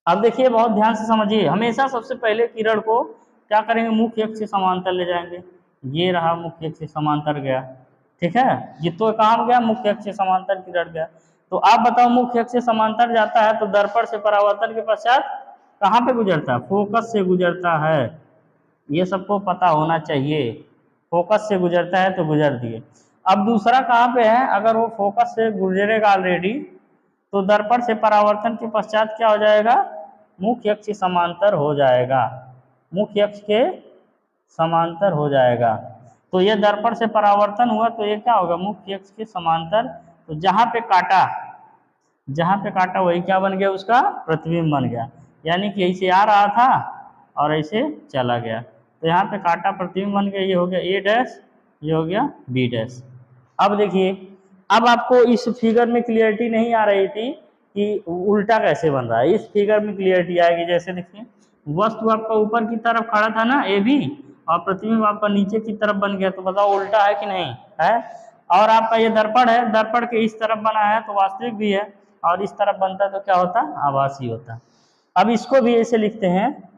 Speaker 1: अब देखिए, बहुत ध्यान से समझिए। हमेशा सबसे पहले किरण को क्या करेंगे? मुख्य अक्ष से समांतर ले जाएंगे। ये रहा, मुख्य अक्ष से समांतर गया। ठीक है, ये तो कहाँ गया? मुख्य अक्ष से समांतर किरण गया। तो आप बताओ, मुख्य अक्ष से समांतर जाता है तो दर्पण से परावर्तन के पश्चात कहाँ पे गुजरता है? फोकस से गुजरता है। ये सबको पता होना चाहिए। फोकस से गुजरता है तो गुजर दिए। अब दूसरा कहाँ पे है? अगर वो फोकस से गुजरेगा ऑलरेडी, तो दर्पण से परावर्तन के पश्चात क्या हो जाएगा? मुख्य अक्ष के समांतर हो जाएगा। मुख्य अक्ष के समांतर हो जाएगा। तो ये दर्पण से परावर्तन हुआ तो ये क्या होगा? मुख्य अक्ष के समांतर। तो जहाँ पे काटा वही क्या बन गया? उसका प्रतिबिंब बन गया। यानी कि ऐसे आ रहा था और ऐसे चला गया, तो यहाँ पे काटा प्रतिबिंब बन गया। ये हो गया A', ये हो गया B'। अब देखिए, अब आपको इस फिगर में क्लियरिटी नहीं आ रही थी कि उल्टा कैसे बन रहा है। इस फिगर में क्लियरिटी आएगी। जैसे देखिए, वस्तु आपका ऊपर की तरफ खड़ा था ना AB, और प्रतिबिंब आपका नीचे की तरफ बन गया। तो बताओ उल्टा है कि नहीं है? और आपका ये दर्पण है, दर्पण के इस तरफ बना है तो वास्तविक भी है, और इस तरफ बनता तो क्या होता? आभासी होता। अब इसको भी ऐसे लिखते हैं,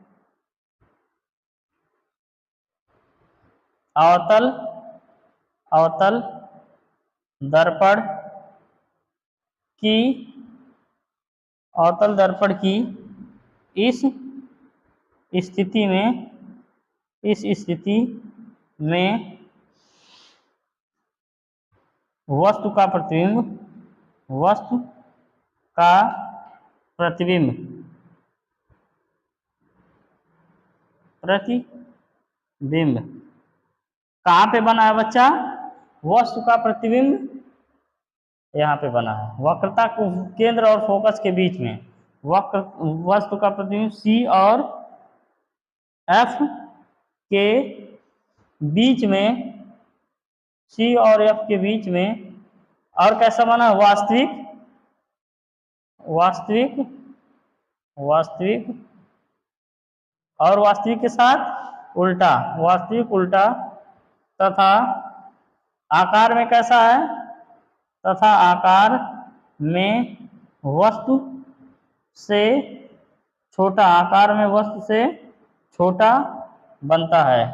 Speaker 1: अवतल दर्पण की इस स्थिति में वस्तु का प्रतिबिंब कहाँ पे बना है बच्चा? वस्तु का प्रतिबिंब यहाँ पे बना है, वक्रता केंद्र और फोकस के बीच में। वस्तु का प्रतिबिंब C और F के बीच में, C और F के बीच में। और कैसा बना? वास्तविक और वास्तविक के साथ उल्टा, वास्तविक उल्टा। तथा आकार में कैसा है? तथा आकार में वस्तु से छोटा, आकार में वस्तु से छोटा बनता है।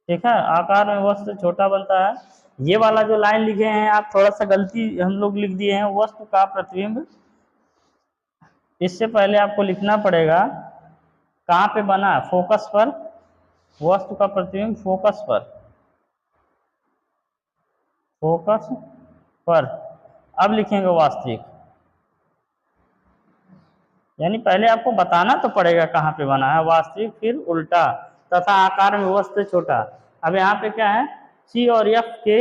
Speaker 1: ठीक है, आकार में वस्तु से छोटा बनता है। ये वाला जो लाइन लिखे हैं आप, थोड़ा सा गलती हम लोग लिख दिए हैं। वस्तु का प्रतिबिंब, इससे पहले आपको लिखना पड़ेगा कहाँ पे बना है? फोकस पर। वस्तु का प्रतिबिंब फोकस पर। अब लिखेंगे वास्तविक, यानी पहले आपको बताना तो पड़ेगा कहाँ पे बना है। वास्तविक, फिर उल्टा, तथा आकार में वस्तु से छोटा। अब यहाँ पे क्या है? C और F के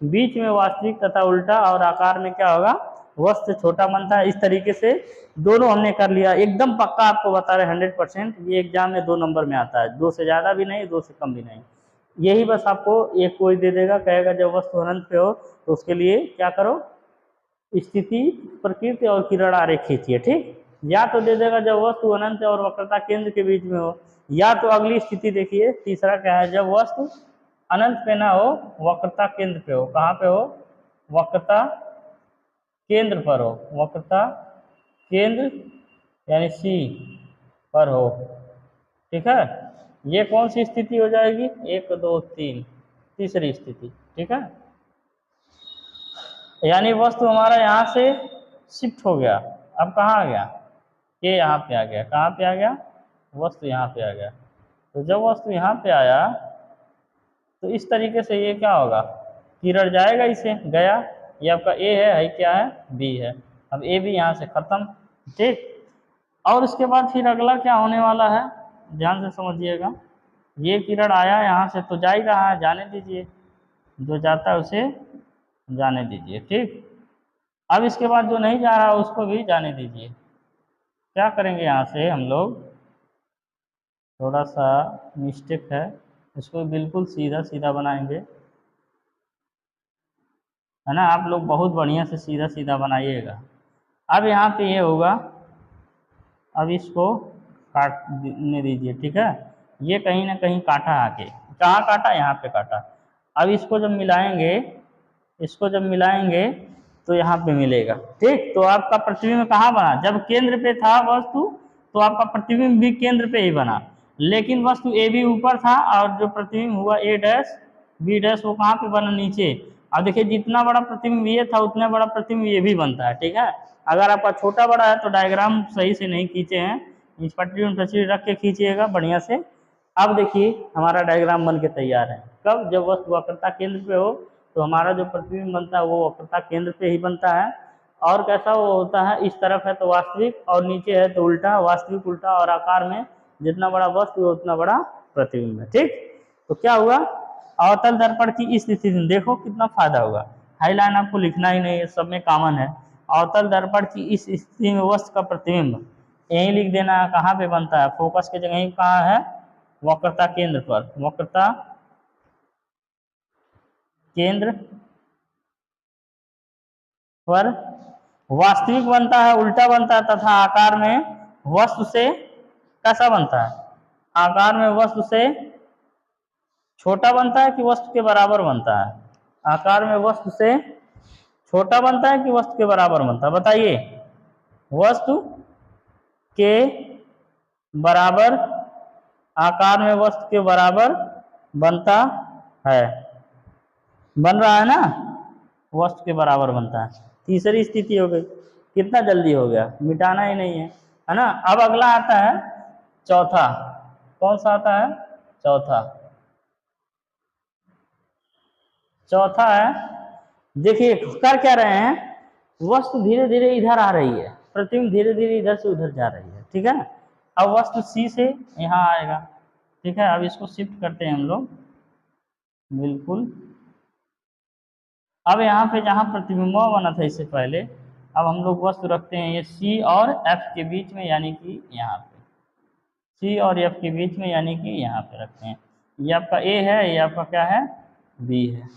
Speaker 1: बीच में वास्तविक तथा उल्टा, और आकार में क्या होगा? वस्तु से छोटा बनता है। इस तरीके से दोनों हमने कर लिया, एकदम पक्का आपको बता रहे 100%। ये एग्जाम में 2 नंबर में आता है, 2 से ज़्यादा भी नहीं, 2 से कम भी नहीं। यही बस आपको एक कोई दे देगा, कहेगा जब वस्तु अनंत पे हो तो उसके लिए क्या करो, स्थिति, प्रकृति और किरण आरेख खींचिए। ठीक, या तो दे देगा जब वस्तु अनंत और वक्रता केंद्र के बीच में हो, या तो अगली स्थिति देखिए तीसरा क्या है, जब वस्तु अनंत पे ना हो, वक्रता केंद्र पे हो। कहाँ पे हो, वक्रता केंद्र पर हो, वक्रता केंद्र यानी सी पर हो। ठीक है, ये कौन सी स्थिति हो जाएगी, 1 2 3, तीसरी स्थिति। ठीक है, यानी वस्तु हमारा यहाँ से शिफ्ट हो गया, अब कहाँ आ गया, ये यहाँ पे आ गया। कहाँ पे आ गया, वस्तु यहाँ पे आ गया। तो जब वस्तु यहाँ पे आया तो इस तरीके से ये क्या होगा, किरण जाएगा, इसे गया, ये आपका ए है क्या है, बी है। अब ए भी यहाँ से खत्म। ठीक, और उसके बाद फिर अगला क्या होने वाला है, ध्यान से समझिएगा। ये किरण आया यहाँ से तो जा ही रहा है, जाने दीजिए, जो जाता है उसे जाने दीजिए। ठीक, अब इसके बाद जो नहीं जा रहा उसको भी जाने दीजिए। क्या करेंगे, यहाँ से हम लोग थोड़ा सा मिस्टेक है, इसको बिल्कुल सीधा सीधा बनाएंगे, है ना। आप लोग बहुत बढ़िया से सीधा सीधा बनाइएगा। अब यहाँ पे ये होगा, अब इसको काटने दीजिए। ठीक है, ये कहीं ना कहीं काटा आके, कहाँ काटा, यहाँ पे काटा। अब इसको जब मिलाएंगे, इसको जब मिलाएंगे तो यहाँ पे मिलेगा। ठीक, तो आपका प्रतिबिंब कहाँ बना, जब केंद्र पे था वस्तु तो आपका प्रतिबिंब भी केंद्र पे ही बना, लेकिन वस्तु ए भी ऊपर था और जो प्रतिबिंब हुआ ए डैश बी डैश वो कहाँ पे बना, नीचे। अब देखिए जितना बड़ा प्रतिबिंब ये था उतना बड़ा प्रतिबिंब ये भी बनता है। ठीक है, अगर आपका छोटा बड़ा है तो डायग्राम सही से नहीं खींचे हैं, इस प्रतिबिंब तस्वीर रख के खींचिएगा बढ़िया से। अब देखिए हमारा डायग्राम बन के तैयार है। कब, जब वस्तु वक्रता केंद्र पे हो तो हमारा जो प्रतिबिंब बनता है वो वक्रता केंद्र पे ही बनता है। और कैसा वो होता है, इस तरफ है तो वास्तविक और नीचे है तो उल्टा, वास्तविक उल्टा, और आकार में जितना बड़ा वस्तु है उतना बड़ा प्रतिबिंब है। ठीक, तो क्या हुआ, अवतल दर्पण की इस स्थिति में देखो कितना फायदा हुआ, हाईलाइन आपको लिखना ही नहीं है, सब में कॉमन है। अवतल दर्पण की इस स्थिति में वस्तु का प्रतिबिंब यही लिख देना है, कहाँ पे बनता है, फोकस की जगह ही कहाँ है, वक्रता केंद्र पर, वक्रता केंद्र पर वास्तविक बनता है, उल्टा बनता है, तथा आकार में वस्तु से कैसा बनता है, आकार में वस्तु से छोटा बनता है कि वस्तु के बराबर बनता है, आकार में वस्तु से छोटा बनता है कि वस्तु के बराबर बनता है, बताइए। वस्तु के बराबर, आकार में वस्तु के बराबर बनता है, बन रहा है ना, वस्तु के बराबर बनता है। तीसरी स्थिति हो गई, कितना जल्दी हो गया, मिटाना ही नहीं है ना। अब अगला आता है चौथा, कौन सा आता है, चौथा। चौथा है, देखिए कर क्या रहे हैं, वस्तु धीरे धीरे इधर आ रही है, प्रतिबिंब धीरे धीरे इधर से उधर जा रही है। ठीक है, अब वस्तु सी से यहाँ आएगा। ठीक है, अब इसको शिफ्ट करते हैं हम लोग, बिल्कुल। अब यहाँ पे जहाँ प्रतिबिंब बना था इससे पहले, अब हम लोग वस्तु रखते हैं ये सी और एफ के बीच में, यानी कि यहाँ पे सी और एफ के बीच में, यानी कि यहाँ पे रखते हैं। ये आपका ए है, ये आपका क्या है, बी है।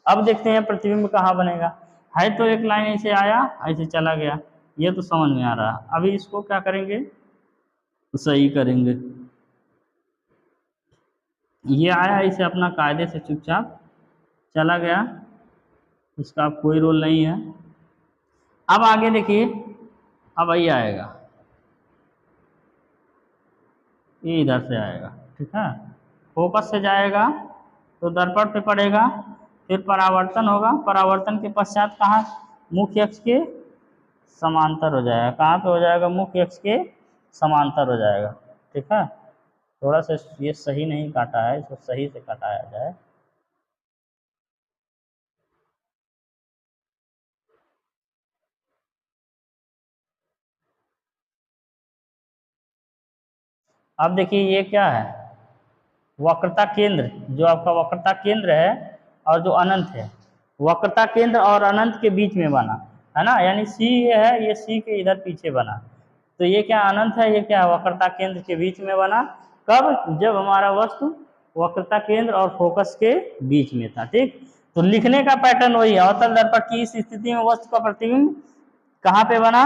Speaker 1: अब देखते हैं प्रतिबिंब कहाँ बनेगा, है तो एक लाइन ऐसे आया ऐसे चला गया, ये तो समझ में आ रहा। अभी इसको क्या करेंगे, सही करेंगे। ये आया इसे अपना कायदे से चुपचाप चला गया, इसका कोई रोल नहीं है। अब आगे देखिए, अब ये आएगा, ये इधर से आएगा। ठीक है, फोकस से जाएगा तो दर्पण पे पड़ेगा, फिर परावर्तन होगा, परावर्तन के पश्चात कहाँ, मुख्य अक्ष के समांतर हो जाएगा। कहाँ पे हो जाएगा, मुख्य अक्ष के समांतर हो जाएगा। ठीक है, थोड़ा सा ये सही नहीं काटा है, इसको सही से काटाया जाए। अब देखिए ये क्या है, वक्रता केंद्र, जो आपका वक्रता केंद्र है और जो अनंत है, वक्रता केंद्र और अनंत के बीच में बना। है ना, यानी सी ये है, ये सी के इधर पीछे बना, तो ये क्या अनंत है, ये क्या वक्रता केंद्र के बीच में बना। कब? जब हमारा वस्तु वक्रता केंद्र और फोकस के बीच में था। ठीक, तो लिखने का पैटर्न वही है, अवतल दर्पण की इस स्थिति में वस्तु का प्रतिबिंब कहाँ पे बना?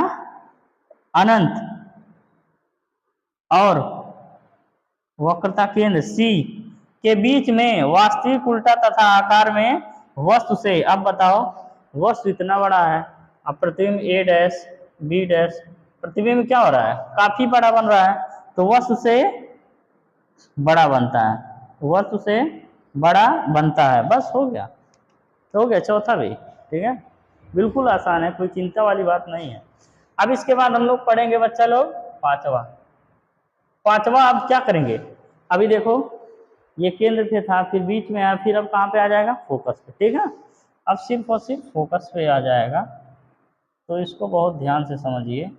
Speaker 1: अनंत, और वक्रता केंद्र सी के बीच में वास्तविक उल्टा तथा आकार में वस्तु से। अब बताओ, वस्तु इतना बड़ा है, अब प्रतिबिंब ए डैश बी डैश, प्रतिबिंब क्या हो रहा है? काफी बड़ा बन रहा है, तो वस्तु से बड़ा बनता है, वस्तु से बड़ा बनता है। बस हो गया, तो हो गया चौथा भी। ठीक है, बिल्कुल आसान है, कोई चिंता वाली बात नहीं है। अब इसके बाद हम लोग पढ़ेंगे बच्चा लोग पांचवा। पांचवा अब क्या करेंगे? अभी देखो ये केंद्र पे था, फिर बीच में आया, फिर अब कहाँ पे आ जाएगा? फोकस पे। ठीक है, अब सिर्फ और सिर्फ फोकस पे आ जाएगा, तो इसको बहुत ध्यान से समझिए।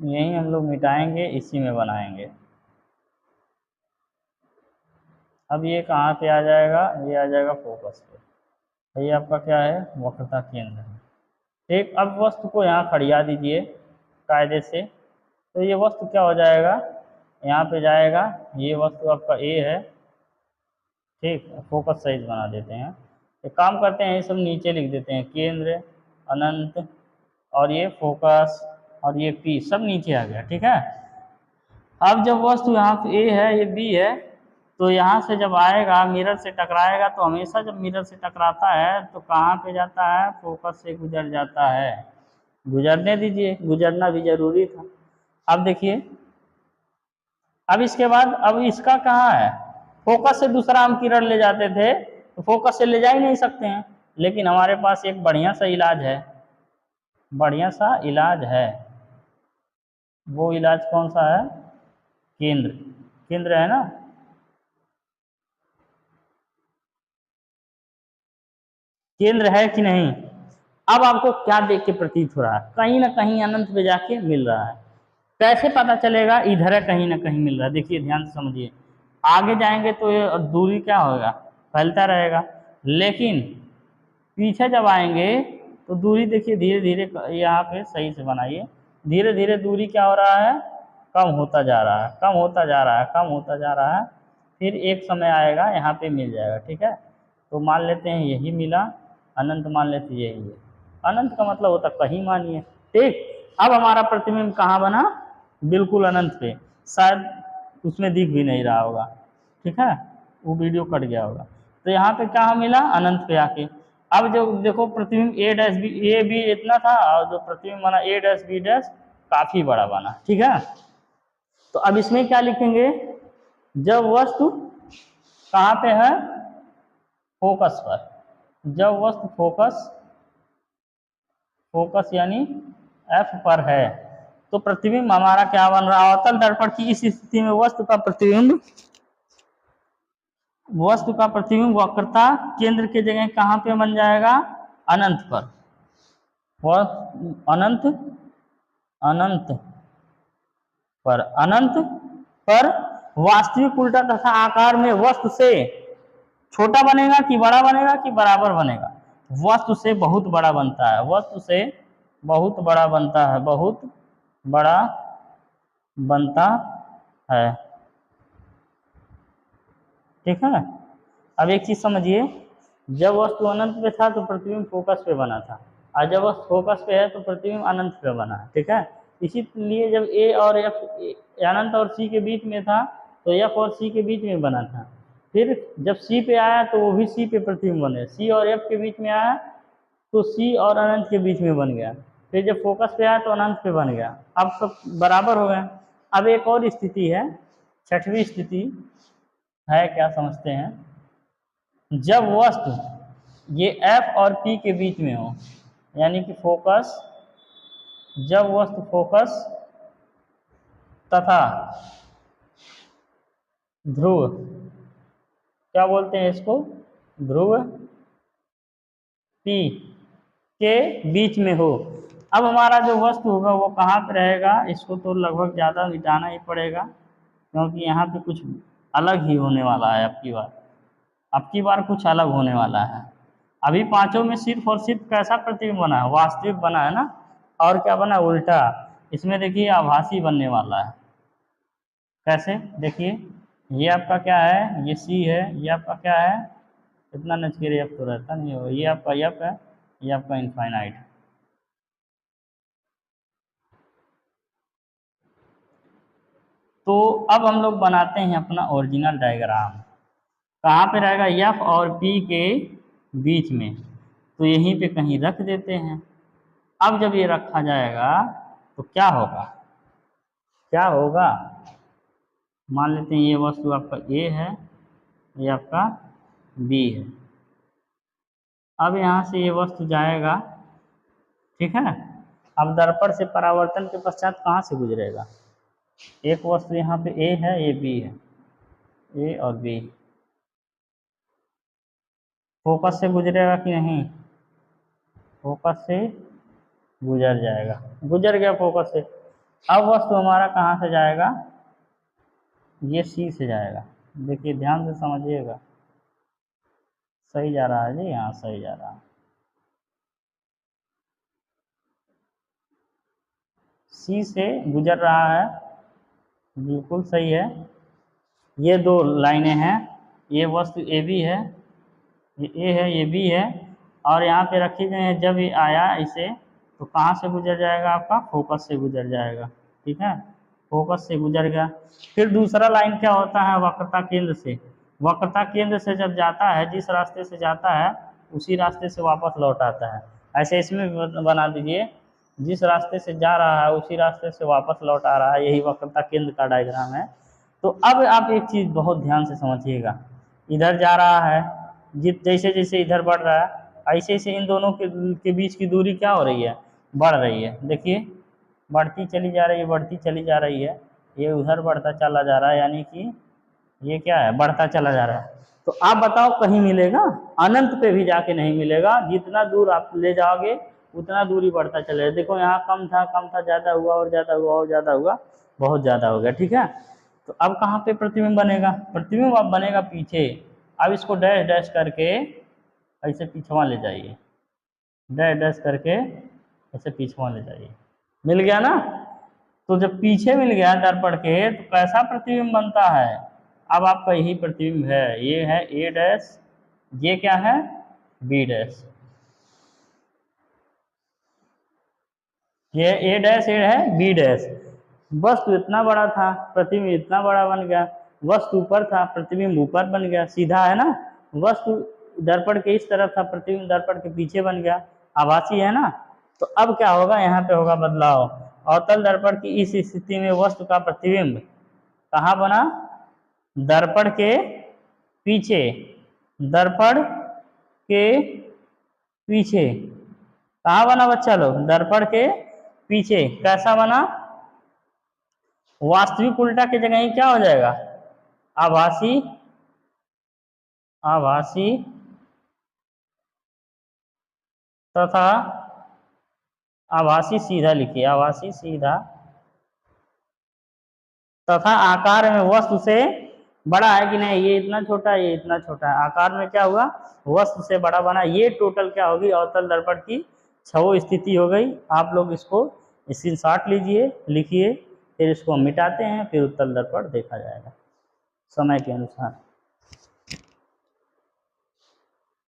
Speaker 1: यही हम लोग मिटाएंगे, इसी में बनाएंगे। अब ये कहाँ पे आ जाएगा? ये आ जाएगा फोकस पे। ये आपका क्या है? वक्रता केंद्र है। ठीक, अब वस्तु को यहाँ खड़िया दीजिए कायदे से, तो ये वस्तु क्या हो जाएगा? यहाँ पे जाएगा, ये वस्तु आपका ए है। ठीक, फोकस साइज बना देते हैं, एक काम करते हैं, ये सब नीचे लिख देते हैं, केंद्र, अनंत, और ये फोकस, और ये पी, सब नीचे आ गया। ठीक है, अब जब वस्तु यहाँ पे ए है, ये बी है, तो यहाँ से जब आएगा मिरर से टकराएगा, तो हमेशा जब मिरर से टकराता है तो कहाँ पे जाता है? फोकस से गुजर जाता है। गुजरने दीजिए, गुजरना भी जरूरी था। अब देखिए, अब इसके बाद अब इसका कहाँ है? फोकस से दूसरा हम किरण ले जाते थे, तो फोकस से ले जा ही नहीं सकते हैं, लेकिन हमारे पास एक बढ़िया सा इलाज है, बढ़िया सा इलाज है। वो इलाज कौन सा है? केंद्र, केंद्र है ना। केंद्र है कि नहीं? अब आपको क्या देख के प्रतीत हो रहा है? कहीं ना कहीं अनंत पे जाके मिल रहा है। कैसे पता चलेगा? इधर है, कहीं ना कहीं मिल रहा है। देखिए ध्यान से समझिए, आगे जाएंगे तो ये दूरी क्या होगा? फैलता रहेगा, लेकिन पीछे जब आएंगे तो दूरी देखिए धीरे धीरे, यहाँ पे सही से बनाइए, धीरे धीरे दूरी क्या हो रहा है? कम होता जा रहा है, कम होता जा रहा है, कम होता जा रहा है। फिर एक समय आएगा यहाँ पे मिल जाएगा। ठीक है, तो मान लेते हैं यही मिला, अनंत मान लेते हैं यही है। अनंत का मतलब होता कहीं मानिए। ठीक, अब हमारा प्रतिबिंब कहाँ बना? बिल्कुल अनंत पे, शायद उसमें दिख भी नहीं रहा होगा। ठीक है, वो वीडियो कट गया होगा, तो यहाँ पे क्या मिला? अनंत पे आके। अब जो देखो प्रतिबिंब ए डैश बी, ए बी इतना था, और जो प्रतिबिंब बना ए डैश बी डैश काफी बड़ा बना। ठीक है, तो अब इसमें क्या लिखेंगे? जब वस्तु कहाँ पे है? फोकस पर। जब वस्तु फोकस, फोकस यानी एफ पर है, तो प्रतिबिंब हमारा क्या बन रहा है? अवतल दर्पण की इस स्थिति में वस्तु का प्रतिबिंब, वस्तु का प्रतिबिंब वक्रता केंद्र की जगह कहाँ पे बन जाएगा? अनंत पर। वह अनंत, अनंत पर, अनंत पर वास्तविक उल्टा तथा आकार में वस्तु से छोटा बनेगा कि बड़ा बनेगा कि बराबर बनेगा? वस्तु से बहुत बड़ा बनता है, वस्तु से बहुत बड़ा बनता है, बहुत बड़ा बनता है। ठीक है, अब एक चीज समझिए, जब वस्तु अनंत पे था तो प्रतिबिंब फोकस पे बना था, और जब वस्तु फोकस पे है तो प्रतिबिंब अनंत पे बना है। ठीक है, इसीलिए जब ए और एफ, अनंत और सी के बीच में था, तो एफ और सी के बीच में बना था। फिर जब सी पे आया तो वो भी सी पे प्रतिबिंब बने, सी और एफ के बीच में आया तो सी और अनंत के बीच में बन गया। फिर जब फोकस पे आया तो अनंत पे बन गया। अब सब बराबर हो गए। अब एक और स्थिति है, छठवीं स्थिति है, क्या समझते हैं? जब वस्तु ये F और P के बीच में हो, यानी कि फोकस, जब वस्तु फोकस तथा ध्रुव, क्या बोलते हैं इसको? ध्रुव P के बीच में हो। अब हमारा जो वस्तु होगा वो कहाँ पे रहेगा? इसको तो लगभग ज़्यादा मिटाना ही पड़ेगा, क्योंकि यहाँ पे कुछ अलग ही होने वाला है अब की बार कुछ अलग होने वाला है। अभी पांचों में सिर्फ और सिर्फ कैसा प्रतिबिंब बना है, वास्तविक बना है ना, और क्या बना, उल्टा। इसमें देखिए आभासी बनने वाला है। कैसे, देखिए ये आपका क्या है, ये सी है, ये आपका क्या है, इतना नचकेरे अब तो रहता नहीं होगा, ये आपका यप है, ये आपका इनफाइनाइट है। तो अब हम लोग बनाते हैं अपना ओरिजिनल डायग्राम। कहाँ पे रहेगा, एफ और पी के बीच में, तो यहीं पे कहीं रख देते हैं। अब जब ये रखा जाएगा तो क्या होगा, क्या होगा, मान लेते हैं ये वस्तु आपका ए है, ये आपका बी है। अब यहाँ से ये वस्तु जाएगा, ठीक है। अब दर्पण से परावर्तन के पश्चात कहाँ से गुजरेगा, एक वस्तु यहाँ पे ए है, ये बी है, ए और बी, फोकस से गुजरेगा कि नहीं, फोकस से गुजर जाएगा, गुजर गया फोकस से। अब वस्तु हमारा कहाँ से जाएगा, ये सी से जाएगा। देखिए ध्यान से समझिएगा, सही जा रहा है जी, हाँ सही जा रहा है। सी से गुजर रहा है, बिल्कुल सही है। ये दो लाइनें हैं, ये वस्तु ए बी है, ये ए है, ये बी है, और यहाँ पे रखी गई है। जब ये आया इसे तो कहाँ से गुजर जाएगा, आपका फोकस से गुजर जाएगा, ठीक है, फोकस से गुजर गया। फिर दूसरा लाइन क्या होता है, वक्रता केंद्र से, वक्रता केंद्र से जब जाता है, जिस रास्ते से जाता है उसी रास्ते से वापस लौट आता है। ऐसे इसमें बना दीजिए, जिस रास्ते से जा रहा है उसी रास्ते से वापस लौट आ रहा है, यही वक्रता केंद्र का डायग्राम है। तो अब आप एक चीज़ बहुत ध्यान से समझिएगा, इधर जा रहा है, जैसे जैसे इधर बढ़ रहा है, ऐसे ऐसे इन दोनों के बीच की दूरी क्या हो रही है, बढ़ रही है। देखिए बढ़ती चली जा रही है, बढ़ती चली जा रही है, ये उधर बढ़ता चला जा रहा है, यानी कि ये क्या है, बढ़ता चला जा रहा है। तो आप बताओ कहीं मिलेगा, अनंत पे भी जाके नहीं मिलेगा, जितना दूर आप ले जाओगे उतना दूरी बढ़ता चलेगा। देखो यहाँ कम था, कम था, ज़्यादा हुआ और ज़्यादा हुआ और ज़्यादा हुआ, बहुत ज़्यादा हो गया, ठीक है। तो अब कहाँ पे प्रतिबिंब बनेगा, प्रतिबिंब अब बनेगा पीछे। अब इसको डैश डैश करके ऐसे पीछवा ले जाइए, डैश डैश करके ऐसे पीछवा ले जाइए, मिल गया ना। तो जब पीछे मिल गया दर्पण के तो कैसा प्रतिबिंब बनता है, अब आपका यही प्रतिबिंब है, ये है ए डैश, ये क्या है बी डैश, ये ए डैश ये है बी डैश। वस्तु इतना बड़ा था, प्रतिबिंब इतना बड़ा बन गया, वस्तु ऊपर था, प्रतिबिंब ऊपर बन गया, सीधा है ना। वस्तु दर्पण के इस तरफ था, प्रतिबिंब दर्पण के पीछे बन गया, आभासी है ना। तो अब क्या होगा, यहाँ पे होगा बदलाव। अवतल दर्पण की इस स्थिति में वस्तु का प्रतिबिंब कहाँ बना, दर्पण के पीछे, दर्पण के पीछे कहाँ बना बच्चा लोग, दर्पण के पीछे। कैसा बना, वास्तविक उल्टा की जगह ही क्या हो जाएगा, आभासी, आभासी तथा आभासी सीधा लिखिए, आभासी सीधा तथा आकार में वस्तु से बड़ा है कि नहीं, ये इतना छोटा है, ये इतना छोटा है, आकार में क्या हुआ, वस्तु से बड़ा बना। ये टोटल क्या होगी, अवतल दर्पण की छवो स्थिति हो गई। आप लोग इसको स्क्रीनशॉट लीजिए, लिखिए, फिर इसको मिटाते हैं, फिर उत्तल दर्पण देखा जाएगा समय के अनुसार।